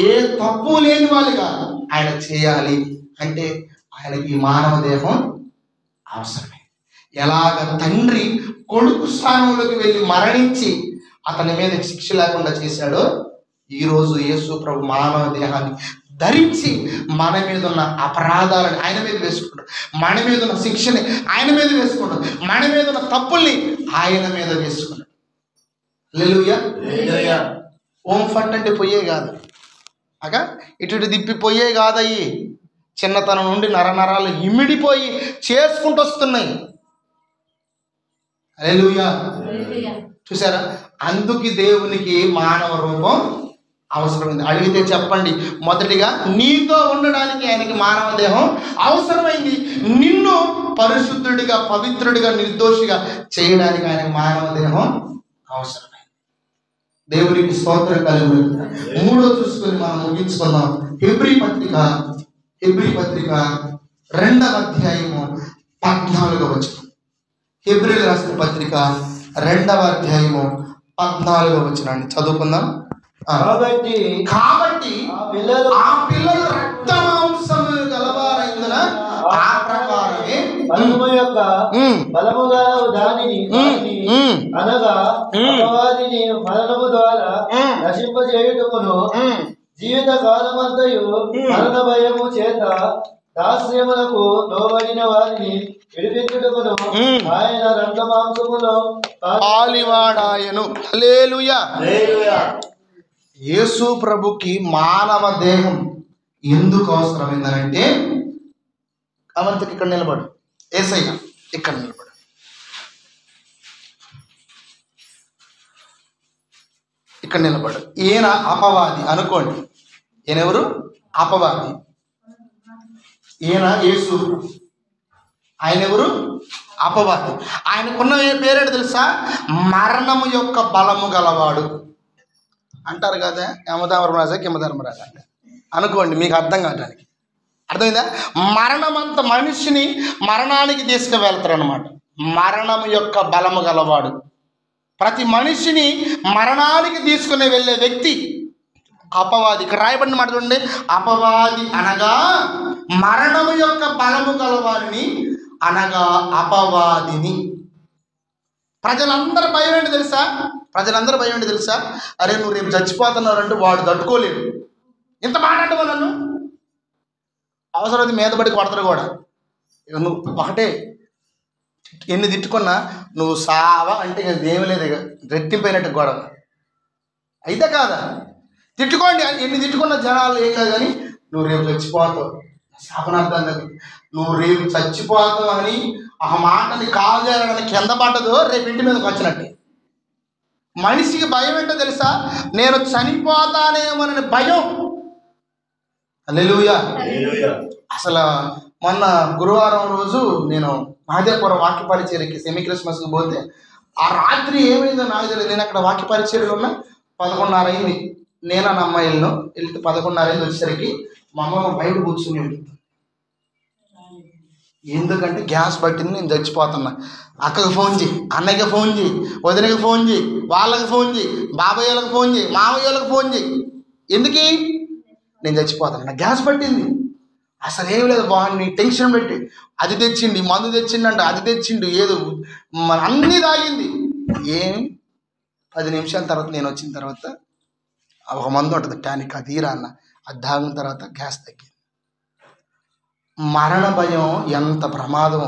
ఏ తప్పు లేని వాళ్ళుగా ఆయన చేయాలి. అంటే ఆయనకి ఈ మానవ దేహం అవసరమే. ఎలాగ తండ్రి కొడుకు స్థానంలోకి వెళ్ళి మరణించి అతని మీద శిక్ష లేకుండా చేశాడో, ఈరోజు యేసు ప్రభు మానవ దేహాన్ని ధరించి మన మీద ఉన్న అపరాధాలను ఆయన మీద వేసుకుంటాడు, మన మీద ఉన్న శిక్షని ఆయన మీద వేసుకుంటాడు, మన మీద ఉన్న తప్పుల్ని ఆయన మీద వేసుకున్నాడు. హల్లెలూయా. ఓం ఫట్ అంటే పొయ్యే కాదు, అగా ఇటు తిప్పిపోయే కాదయ్యి, చిన్నతనం నుండి నరనరాలు ఇమిడిపోయి చేసుకుంటూ వస్తున్నాయి. హల్లెలూయా. చూసారా, అందుకు దేవునికి మానవ రూపం అవసరమైంది. అడిగితే చెప్పండి, మొదటిగా నీతో ఉండడానికి ఆయనకి మానవ దేహం అవసరమైంది. నిన్ను పరిశుద్ధుడిగా, పవిత్రుడిగా, నిర్దోషిగా చేయడానికి ఆయనకి మానవ దేహం అవసరమైంది. దేవునికి స్తోత్రం కలుగును. మూడో చూసుకొని మనం ముగించుకుందాం. హెబ్రీ పత్రిక 2వ అధ్యాయము 14వ వచనం. హెబ్రీయులకు రాసిన పత్రిక 2వ అధ్యాయము 14వ వచనాన్ని చదువుకుందాం. కాబట్టి ఆ పిల్లలు రక్త మాంసము గలవారైనందున ఆ ప్రకారమే బలము యొక్క బలముగా దానిని అనగా అపవాదిని మరణము ద్వారా నశింపజేయుటకును జీవిత కాలమంతయు మరణ భయము చేత దాస్యములకు లోబడిన వారిని విడిపించుటకును ఆయన రక్త మాంసములో పాలివాడాయను. హల్లెలూయా. యేసు ప్రభుకి మానవ దేహం ఎందుకు అవసరమైందనంటే, అవంతకి ఇక్కడ నిలబడు, యేసయ్య ఇక్కడ నిలబడు. ఇక్కడ నిలబడు. ఈయన అపవాది అనుకోండి. ఈయనెవరు? అపవాది. ఈయన యేసు. ఆయన ఎవరు? అపవాది. ఆయనకున్న పేరేడు తెలుసా? మరణము యొక్క బలము గలవాడు అంటారు కదా, యమధర్మరాజా కిమధర్మరాజా అంటే అనుకోండి, మీకు అర్థం కావడానికి. అర్థమైందా? మరణమంత మనిషిని మరణానికి తీసుకువెళ్తారు అనమాట. మరణము యొక్క బలము గలవాడు. ప్రతి మనిషిని మరణానికి తీసుకుని వెళ్ళే వ్యక్తి అపవాది. ఇక్కడ రాయబడిన మాట చూడండి, అపవాది అనగా మరణము యొక్క బలము గలవాడిని అనగా అపవాదిని. ప్రజలందరూ భయం ఏంటి తెలుసా? అరే నువ్వు రేపు చచ్చిపోతున్నారంటే వాడు తట్టుకోలేడు. ఇంత మాట అంటావా నన్ను? అవసరం మీద పడి కొడతారు కూడా. నువ్వు ఒకటే, ఎన్ని తిట్టుకున్నా నువ్వు సావా అంటే ఇక ఏమి లేదు, ఇక రెట్టింపోయినట్టు గొడవ అయితే కాదా. తిట్టుకోండి, ఎన్ని తిట్టుకున్న జనాలు ఏం కాదు, కానీ నువ్వు రేపు చచ్చిపోతావు, శాపనార్థం కాదు, నువ్వు రేపు చచ్చిపోతావు అని ఆ మాటని కాజేయడానికి కింద పడ్డదో రేపు ఇంటి మీదకి వచ్చినట్టే. మనిషికి భయం ఏంటో తెలుసా? నేను చనిపోతానేమోనని భయం. హల్లెలూయా. అసలు మొన్న గురువారం రోజు నేను మహదేవపురం వాక్య పరిచర్యకి సెమీ క్రిస్మస్కి పోతే ఆ రాత్రి ఏమైందో నాకు తెలియదు. నేను అక్కడ వాక్య పరిచర్యలో ఉన్న 11:30 అయింది. నేను నా అమ్మాయిలను వెళ్తే 11:30 అయింది. వచ్చేసరికి మా అమ్మ బయట కూర్చుని ఉంటుంది. ఎందుకంటే గ్యాస్ పట్టింది, నేను చచ్చిపోతున్నా. అక్కకి ఫోన్ చేయి, అన్నయ్యకి ఫోన్ చేయి, వదినకి ఫోన్ చేయి, వాళ్ళకి ఫోన్ చేయి, బాబాయ్ వాళ్ళకి ఫోన్ చేయి, మామయ్య వాళ్ళకి ఫోన్ చేయి. ఎందుకు? నేను చచ్చిపోతాను, నాకు గ్యాస్ పట్టింది. అసలు ఏం లేదు, వాడిని టెన్షన్ పెట్టి అది తెచ్చిండు, మందు తెచ్చిండంట, అది తెచ్చిండు, ఏదో మన అన్నీ తాగింది. ఏం 10 నిమిషాల తర్వాత నేను వచ్చిన తర్వాత ఒక మందు ఉంటుంది టానిక్, అది తీరా అన్న, అది తాగిన తర్వాత గ్యాస్ తగ్గింది. మరణ భయం ఎంత ప్రమాదం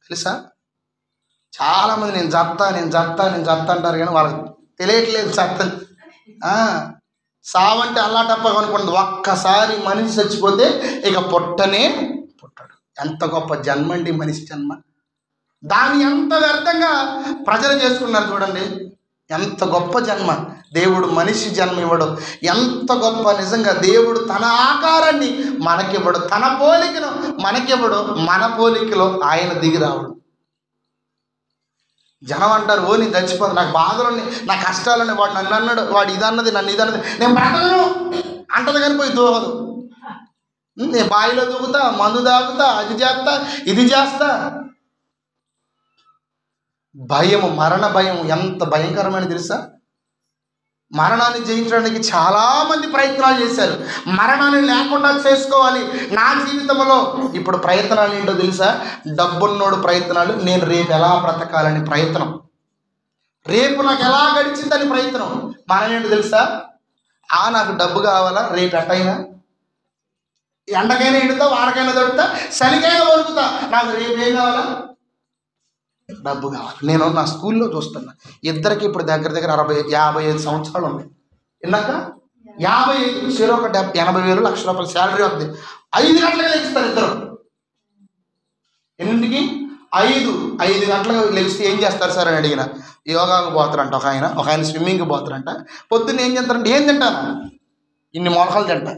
తెలుసా? చాలామంది నేను జత్తా అంటారు, కానీ వాళ్ళకి తెలియట్లేదు చత్త. సావంటే అల్లాటప్ప అనుకుంటుంది. ఒక్కసారి మనిషి చచ్చిపోతే ఇక పుట్టనే పుట్టాడు. ఎంత గొప్ప జన్మ అండి మనిషి జన్మ. దాన్ని ఎంత వ్యర్థంగా ప్రజలు చేసుకున్నారు చూడండి. ఎంత గొప్ప జన్మ దేవుడు మనిషి జన్మ ఇవ్వడం, ఎంత గొప్ప. నిజంగా దేవుడు తన ఆకారాన్ని మనకివ్వడు, తన పోలికను మనకివ్వడు, మన పోలికలో ఆయన దిగి రావడం. జనం అంటారు, ఓ నేను చచ్చిపోతాను, నాకు బాధలున్నాయి, నా కష్టాలున్నాయి, వాడు నన్ను అన్నాడు, వాడు ఇదన్నది, నన్ను ఇదన్నది, నేను బ్రతకను అంటది, కానీ పోయి దూహదు. నేను బావిలో దూకుతా, మందు తాగుతా, అది చేస్తా, ఇది చేస్తా. భయము, మరణ భయం ఎంత భయంకరమైన తెలుసా? మరణాన్ని జయించడానికి చాలామంది ప్రయత్నాలు చేశారు. మరణాన్ని లేకుండా చేసుకోవాలి నా జీవితంలో. ఇప్పుడు ప్రయత్నాలు ఏంటో తెలుసా? డబ్బున్నోడు ప్రయత్నాలు, నేను రేపు ఎలా బ్రతకాలని ప్రయత్నం, రేపు నాకు ఎలా గడిచిందని ప్రయత్నం. మనం ఏంటో తెలుసా? నాకు డబ్బు కావాలా, రేపు ఎట్టయినా ఎండకైనా ఎండుతా, వాడకైనా దొరుకుతా, చలికైనా వణుకుతా, నాకు రేపు ఏం కావాలా? డబ్బు కావాలి. నేను నా స్కూల్లో చూస్తున్నా, ఇద్దరికి ఇప్పుడు దగ్గర 55 సంవత్సరాలు ఉన్నాయి. ఇన్నాక 55 చెరో ఒక 80,000 లక్ష రూపాయలు శాలరీ వస్తుంది. 5 గంటలకు లెగిస్తారు ఇద్దరు. ఎన్నింటికి? 5 గంటలకు లెగిస్తే ఏం చేస్తారు సార్ అని అడిగిన. యోగాకు పోతారంట ఒక ఆయన స్విమ్మింగ్కి పోతారంట. పొద్దున్న ఏం చేస్తారంటే, ఏం తింటాను, ఇన్ని మొలకలు తింటా,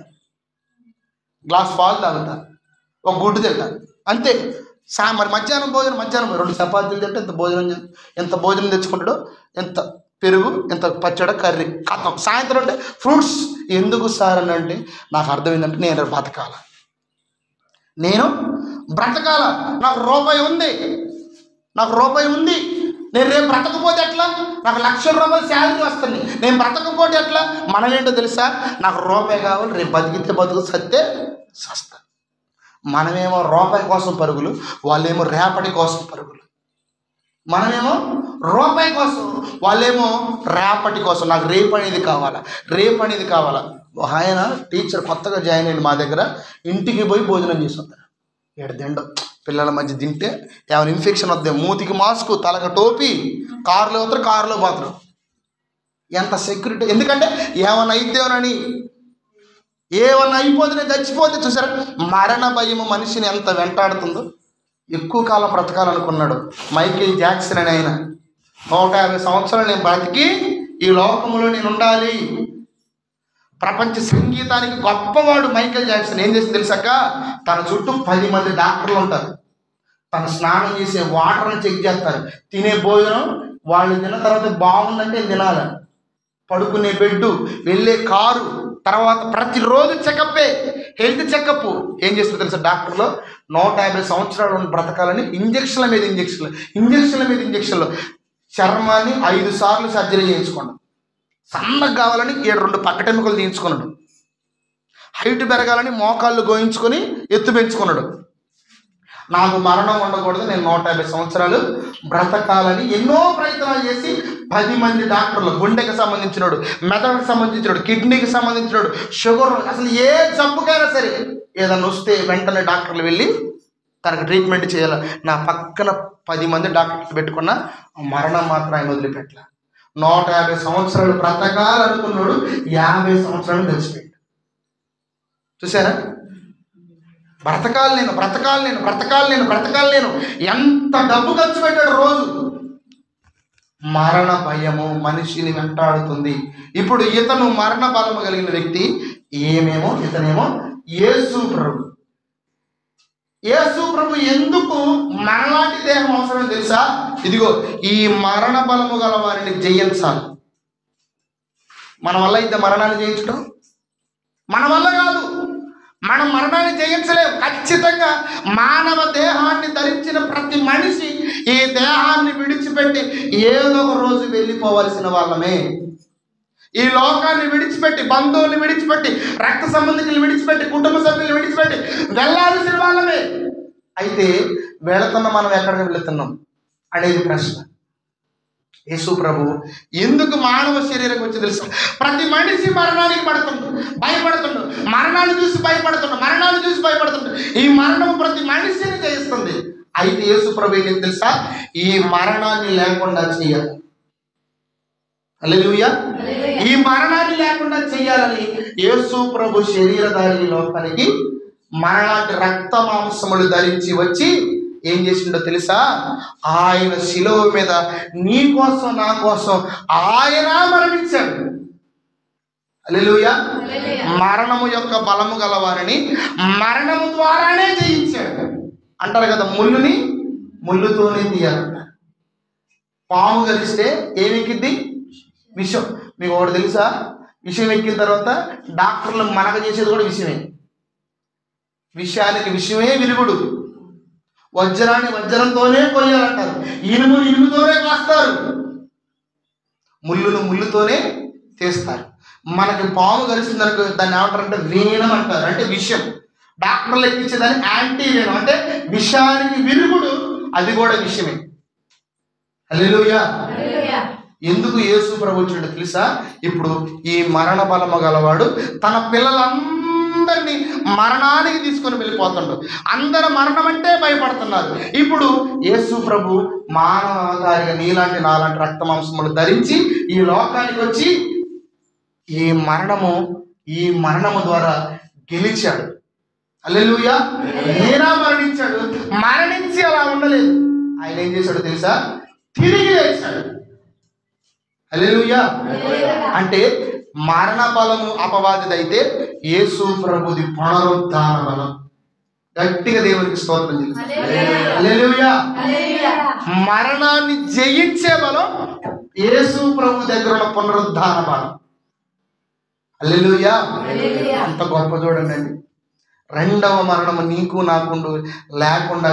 గ్లాస్ పాలు తాగుతా, ఒక గుడ్డు తింటా, అంతే. మరి మధ్యాహ్నం 2 చపాతీలు తింటే ఎంత భోజనం తెచ్చుకుంటాడో, ఎంత పెరుగు, ఎంత పచ్చడి, కర్రీ, కథం. సాయంత్రం అంటే ఫ్రూట్స్. ఎందుకు సార్ అని అంటే నాకు అర్థమైందంటే నేను బ్రతకాల, నాకు రూపాయి ఉంది, నేను రేపు బ్రతకపోతే ఎట్లా? నాకు ₹1,00,000 శాలరీ వస్తుంది, నేను బ్రతకపోతే ఎట్లా? మనం ఏంటో తెలుసా? నాకు రూపాయి కావాలి, రేపు బతికితే బతుకు, సత్తే సస్తా. మనమేమో రూపాయి కోసం పరుగులు, వాళ్ళేమో రేపటి కోసం పరుగులు. మనమేమో రూపాయి కోసం, వాళ్ళేమో రేపటి కోసం. నాకు రేపు అనేది కావాలా. ఆయన టీచర్ కొత్తగా జాయిన్ అయ్యింది మా దగ్గర. ఇంటికి పోయి భోజనం చేసి వస్తాడు. 7 దిండం పిల్లల మధ్య తింటే ఏమైనా ఇన్ఫెక్షన్ వద్దాం, మూతికి మాస్క్, తలక టోపీ, కారులో వస్తారు, కారులో పోతారు. ఎంత సెక్యూరిటీ! ఎందుకంటే ఏమైనా అయిపోతే నేను చచ్చిపోతే. చూసారా మరణ భయము మనిషిని ఎంత వెంటాడుతుందో. ఎక్కువ కాలం బ్రతకాలనుకున్నాడు మైకేల్ జాక్సన్ అని. ఆయన 150 సంవత్సరాలు నేను బ్రతికి ఈ లోకంలో నేను ఉండాలి. ప్రపంచ సంగీతానికి గొప్పవాడు మైకేల్ జాక్సన్. ఏం చేసి తెలుసాక, తన చుట్టూ 10 మంది డాక్టర్లు ఉంటారు. తను స్నానం చేసే వాటర్ని చెక్ చేస్తారు, తినే భోజనం వాళ్ళు తిన్న తర్వాత బాగుందంటే తినాలి, పడుకునే బెడ్డు, వెళ్ళే కారు, తర్వాత ప్రతిరోజు చెకప్పే, హెల్త్ చెకప్. ఏం చేస్తారు తెలుసా డాక్టర్లు? 150 సంవత్సరాలు బ్రతకాలని ఇంజక్షన్ల మీద ఇంజక్షన్లు. చర్మాన్ని 5 సార్లు సర్జరీ చేయించుకోండి. సన్నగా కావాలని 2 పక్కటెముకలు తీయించుకున్నాడు. హైట్ పెరగాలని మోకాళ్ళు గోయించుకొని ఎత్తు పెంచుకున్నాడు. నాకు మరణం ఉండకూడదు, నేను 150 సంవత్సరాలు బ్రతకాలని ఎన్నో ప్రయత్నాలు చేసి 10 మంది డాక్టర్లు, గుండెకి సంబంధించినోడు, మెదడుకి సంబంధించినోడు, కిడ్నీకి సంబంధించినోడు, షుగర్, అసలు ఏ జబ్బుకైనా సరే ఏదన్నా వస్తే వెంటనే డాక్టర్లు వెళ్ళి తనకు ట్రీట్మెంట్ చేయాలి. నా పక్కన 10 మంది డాక్టర్స్ పెట్టుకున్న మరణం మాత్రం ఆయన వదిలిపెట్టలే. 150 సంవత్సరాలు బ్రతకాలనుకున్నాడు, 50 సంవత్సరాలు గడిచిపోయాడు. చూసారా? బ్రతకాలి నేను ఎంత డబ్బు ఖర్చు పెట్టాడు రోజు. మరణ భయము మనిషిని వెంటాడుతుంది. ఇప్పుడు ఇతను మరణ బలము కలిగిన వ్యక్తి, ఇతనేమో యేసు ప్రభు. యేసు ప్రభు ఎందుకు మనలాంటి దేహం అవసరం తెలుసా? ఇదిగో ఈ మరణ బలము గల వారిని జయించాలి. మన వల్ల ఇంత మరణాన్ని జయించడం మన వల్ల కాదు. మనం మరణాన్ని జయించలేము. ఖచ్చితంగా మానవ దేహాన్ని ధరించిన ప్రతి మనిషి ఈ దేహాన్ని విడిచిపెట్టి ఏదో ఒక రోజు వెళ్ళిపోవలసిన వాళ్ళమే. ఈ లోకాన్ని విడిచిపెట్టి, బంధువుల్ని విడిచిపెట్టి, రక్త సంబంధికులు విడిచిపెట్టి, కుటుంబ సభ్యులు విడిచిపెట్టి వెళ్ళాల్సిన వాళ్ళమే. అయితే వెళుతున్న మనం ఎక్కడికి వెళుతున్నాం అనేది ప్రశ్న. యేసు ప్రభు ఎందుకు మానవ శరీరం వచ్చి తెలుసా? ప్రతి మనిషి మరణానికి భయపడుతుండు, మరణాన్ని చూసి భయపడుతుండు. ఈ మరణం ప్రతి మనిషిని జయిస్తుంది. అయితే యేసు ప్రభు ఏం తెలుసా? ఈ మరణాన్ని లేకుండా చేయాలి. హల్లెలూయా. ఈ మరణాన్ని లేకుండా చేయాలని యేసు ప్రభు శరీరధారి లోకానికి మరణాన్ని రక్త మాంసములు ధరించి వచ్చి ఏం చేసిండో తెలుసా? ఆయన శిలువ మీద నీ కోసం నా కోసం ఆయన మరణించాడు. హల్లెలూయా. మరణము యొక్క బలము గల వారిని మరణము ద్వారానే జయించాడు. అంటారు కదా, ముళ్ళుతోనే తీయాలంట. పాము గలిస్తే ఏమెక్కిద్ది? విషం. మీకు ఒకటి తెలుసా? విషం ఎక్కిన తర్వాత డాక్టర్లు మనకు చేసేది కూడా విషయమే. విషయానికి విషయమే విరుగుడు. వజ్రాన్ని వజ్రంతోనే కొయ్యాలంటారు, ఇనుముతోనే కాస్తారు, ముళ్ళుతోనే తీస్తారు. మనకి పాము కలిసిందనుకో దాన్ని ఏమంటారంటే వీణం అంటారు, అంటే విషం. డాక్టర్లు ఎక్కించేదాన్ని యాంటీ వీణం, అంటే విషానికి విరుగుడు, అది కూడా విషయమే. హల్లెలూయా. ఎందుకు యేసు ప్రభు వచ్చాడో తెలుసా? ఇప్పుడు ఈ మరణ బలము గలవాడు తన పిల్లలందరినీ మరణానికి తీసుకొని వెళ్ళిపోతుండు. అందరూ మరణం అంటే భయపడుతున్నారు. ఇప్పుడు యేసు ప్రభు మానవ అవతారిగా నీలాంటి నాలాంటి రక్త మాంసములు ధరించి ఈ లోకానికి వచ్చి ఈ మరణము ద్వారా గెలిచాడు. హల్లెలూయా. నేనా మరణించాడు. మరణించి అలా ఉండలేదు. ఆయన ఏం చేశాడు తెలుసా? తిరిగి లేచాడు. హల్లెలూయా. అంటే మరణ బలము అపవాదిదైతే యేసు ప్రభుది పునరుద్ధాన బలం. గట్టిగా దేవునికి స్తోత్రం చేయండి. హల్లెలూయా. మరణాన్ని జయించే బలం యేసు ప్రభు దగ్గర ఉన్న పునరుద్ధాన బలం. హల్లెలూయా. అంత గొప్ప చూడండి. రెండవ మరణము నీకు నాకు లేకుండా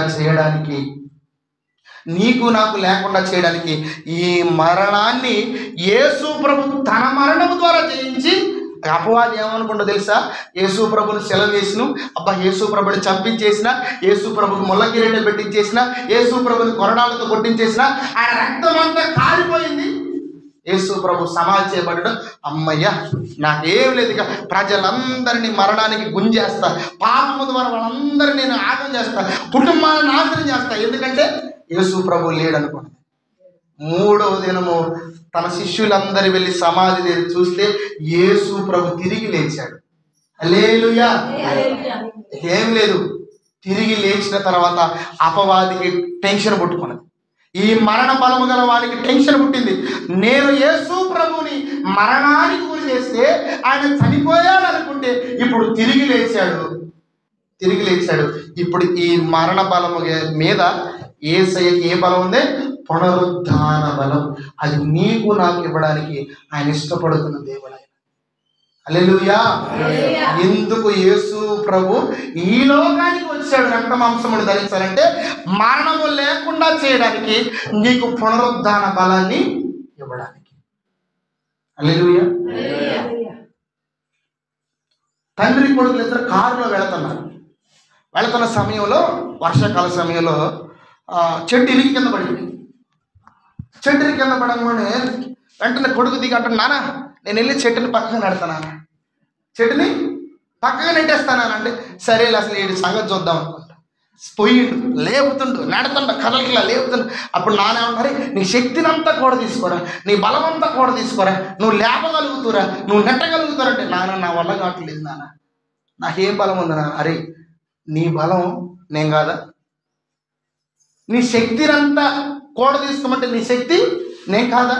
చేయడానికి ఈ మరణాన్ని యేసు ప్రభు తన మరణము ద్వారా జయించి, అపవాది ఏమనుకుంటో తెలుసా? యేసు ప్రభుని సెలవు చేసిన, యేసు ప్రభుని చంపించేసిన, యేసు ప్రభుకి ముళ్ళ కిరీటం పెట్టించేసిన, యేసు ప్రభుని కొరడాలతో కొట్టించేసిన, ఆయన రక్తం అంతా కాలిపోయింది. యేసు ప్రభు సమాధి చేయబడ్డాడు. అమ్మయ్య, నాకేం లేదు, ఇక ప్రజలందరినీ మరణానికి గుంజేస్తా, పాపము ద్వారా వాళ్ళందరినీ నేను ఆగం చేస్తా, కుటుంబాలను నాశనం చేస్తా. ఎందుకంటే యేసు ప్రభు లేడనుకోండి. 3వ దినము తన శిష్యులందరూ వెళ్ళి సమాధి దగ్గర చూస్తే యేసు ప్రభు తిరిగి లేచాడు. హల్లెలూయా. ఏం లేదు, తిరిగి లేచిన తర్వాత అపవాదికి టెన్షన్ పుట్టుకున్నది. ఈ మరణ బలము గల వారికి టెన్షన్ పుట్టింది. నేను యేసు ప్రభుని మరణానికి గురి చేస్తే ఆయన చనిపోయాడు అనుకుంటే ఇప్పుడు తిరిగి లేచాడు. ఇప్పుడు ఈ మరణ బలము మీద యేసయ్యకి ఏ బలం ఉంది? పునరుద్ధాన బలం. అది నీకు నాకు ఇవ్వడానికి ఆయన ఇష్టపడుతున్న దేవుడు. హల్లెలూయా. ఎందుకు యేసు ప్రభు ఈ లోకానికి వచ్చాడు రక్త మాంసమును ధరించాలంటే మరణము లేకుండా చేయడానికి, నీకు పునరుద్ధాన బలాన్ని ఇవ్వడానికి. హల్లెలూయా. తండ్రి కొడుకులు ఇద్దరు కారులో వెళుతున్న సమయంలో, వర్షాకాల సమయంలో చెట్టు ఇరిగి కింద పడింది. చెట్టు ఇరిగి కింద పడంగానే వెంటనే కొడుకు దిగి అంటాడు, నాన్న నేను వెళ్ళి చెట్టుని పక్కగా నెడతాను, చెట్టుని పక్కగా నెట్టేస్తానంటే, సరే అసలు ఈ సంగతి చూద్దాం అనుకుంటా. పోయిండు, లేపుతుండు, నడుతుండు, కదలికలా లేపుతుండు. అప్పుడు నానేమంటారు, నీ శక్తినంతా కూడా తీసుకోరా, నీ బలమంతా కూడా తీసుకోరా, నువ్వు లేపగలుగుతురా, నువ్వు నెట్టగలుగుతారంటే నాన్న నా వల్ల కావట్లేదు నాన్న, నాకేం బలం ఉంది నాన్న. అరే నీ బలం నేను కాదా, నీ శక్తినంతా కూడా తీసుకోమంటే నీ శక్తి నేను కాదా,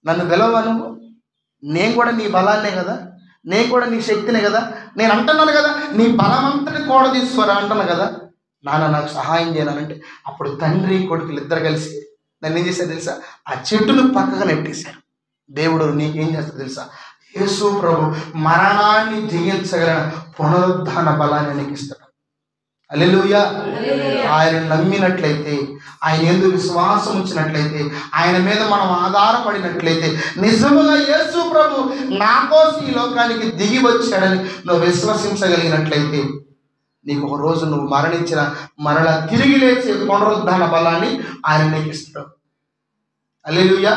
నన్ను పిలవా నువ్వు, నేను కూడా నీ బలాన్నే కదా, నేను కూడా నీ శక్తినే కదా, నేను అంటున్నాను కదా నీ బలమంతటి కూడా తీసుకోరా అంటున్నా కదా, నాన్న నాకు సహాయం చేయాలంటే అప్పుడు తండ్రి కొడుకులు ఇద్దరు కలిసి నన్ను ఏం చేశారు తెలుసా, ఆ చెట్టును పక్కగా నెట్టేశారు. దేవుడు నీకేం చేస్తాడు తెలుసా, యేసు ప్రభు మరణాన్ని జయించగల పునరుద్ధాన బలాన్ని నీకు ఇస్తాడు. హల్లెలూయా. ఆయన నమ్మినట్లయితే, ఆయన యందు విశ్వాసం ఉంచినట్లయితే, ఆయన మీద మనం ఆధారపడినట్లయితే, నిజముగా యేసు ప్రభు నా కోసం ఈ లోకానికి దిగి వచ్చాడని నువ్వు విశ్వసించగలిగినట్లయితే, నీకు ఒక రోజు నువ్వు మరణించిన మరలా తిరిగి లేచే పునరుద్ధాన బలాన్ని ఆయన నీకు ఇస్తాడు. హల్లెలూయా.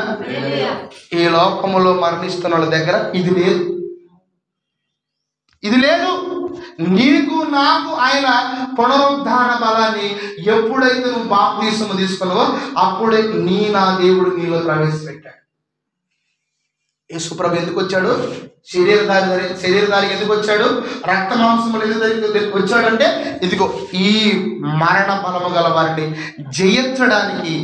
ఈ లోకములో మరణిస్తున్న వాళ్ళ దగ్గర ఇది లేదు, ఇది లేదు. నీకు నాకు ఆయన పునరుద్ధాన బలాన్ని ఎప్పుడైతే నువ్వు బాప్తీసము తీసుకున్నావో అప్పుడే నా దేవుడు నీలో ప్రవేశపెట్టాడు. యేసుప్రభు ఎందుకు వచ్చాడు, శరీరధారికి ఎందుకు వచ్చాడు, రక్త మాంసములు ఎందుకు వచ్చాడంటే ఇదిగో ఈ మరణ బలము గల వారిని జయించడానికి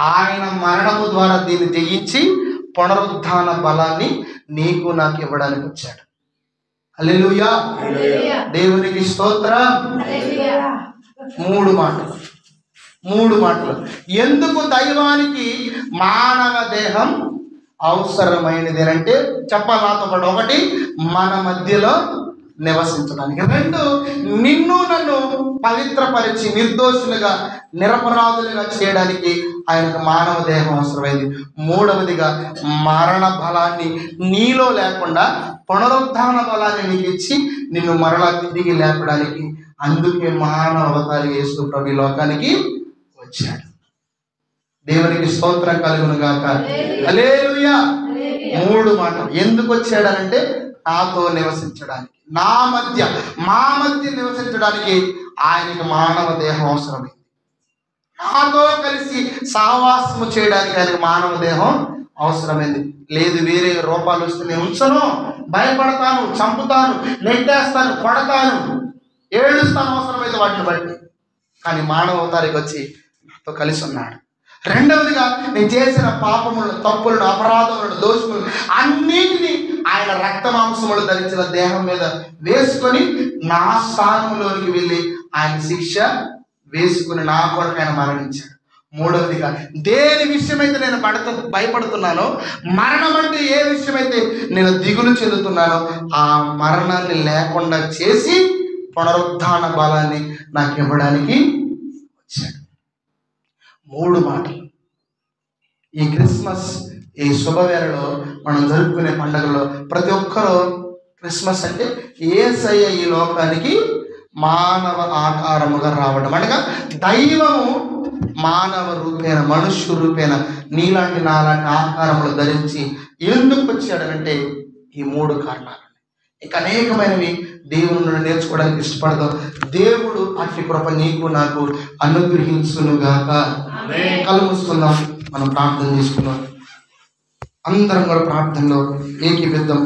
ఆయన మరణము ద్వారా దీన్ని జయించి పునరుద్ధాన బలాన్ని నీకు నాకు ఇవ్వడానికి వచ్చాడు. హల్లెలూయా. దేవునికి స్తోత్రం. మూడు మాటలు ఎందుకు దైవానికి మానవ దేహం అవసరమైనది అంటే చెప్పాలి నాతో పాటు. ఒకటి, మన మధ్యలో నివసించడానికి. రెండు, నిన్ను నన్ను పవిత్రపరిచి నిర్దోషులుగా నిరపరాధులుగా చేయడానికి ఆయనకు మానవ దేహం అవసరమైంది. మూడవదిగా మరణ బలాన్ని నీలో లేకుండా పునరుద్ధాన బలాన్ని నీకు ఇచ్చి నిన్ను మరలా తిరిగి లేపడానికి, అందుకే మానవ అవతారి యేసు ప్రభు ఈ లోకానికి వచ్చాడు. దేవునికి స్తోత్రం కలుగును గాక. హల్లెలూయా. మూడు మాటలు ఎందుకు వచ్చాడనంటే నాతో నివసించడానికి, మా మధ్య నివసించడానికి ఆయనకి మానవ దేహం అవసరమైంది. నాతో కలిసి సహవాసము చేయడానికి ఆయనకు మానవ దేహం అవసరమైంది. లేదు వేరే రూపాలు వస్తే నేను ఉంచను, భయపడతాను, చంపుతాను, నెట్టేస్తాను, కొడతాను, ఏడుస్తాను అవసరమైతే వాటిని బట్టి. కానీ మానవ అవతారికి వచ్చి నాతో కలిసి ఉన్నాడు. రెండవదిగా నేను చేసిన పాపములను, తప్పులను, అపరాధములను, దోషములను అన్నిటినీ ఆయన రక్త మాంసములు ధరించిన దేహం మీద వేసుకొని నా స్థానంలోనికి వెళ్ళి ఆయన శిక్ష వేసుకుని నా కొరకు ఆయన మరణించాడు. మూడవదిగా దేని విషయమైతే నేను భయపడుతున్నానో, మరణం అంటే ఏ విషయమైతే నేను దిగులు చెందుతున్నానో ఆ మరణాన్ని లేకుండా చేసి పునరుద్ధాన బలాన్ని నాకు ఇవ్వడానికి వచ్చాడు. మూడు మాటలు. ఈ క్రిస్మస్, ఈ శుభవేళలో మనం జరుపుకునే పండుగలో ప్రతి ఒక్కరూ క్రిస్మస్ అంటే యేసయ్య ఈ లోకానికి మానవ ఆకారముగా రావడం, అనగా దైవము మానవ రూపేణ, మనుష్య రూపేణ నీలాంటి నాలాంటి ఆకారములు ధరించి ఎందుకు వచ్చాడనంటే ఈ మూడు కారణాలు. ఇంకా అనేకమైనవి దేవుని నుండి నేర్చుకోవడానికి ఇష్టపడదాం. దేవుడు అట్టి కృప నీకు నాకు అనుగ్రహించునుగాక. కళ్ళు మూసుకుందాం, మనం ప్రార్థన చేసుకుందాం. అందరం కూడా ప్రార్థనలో ఏకీపిద్దాం.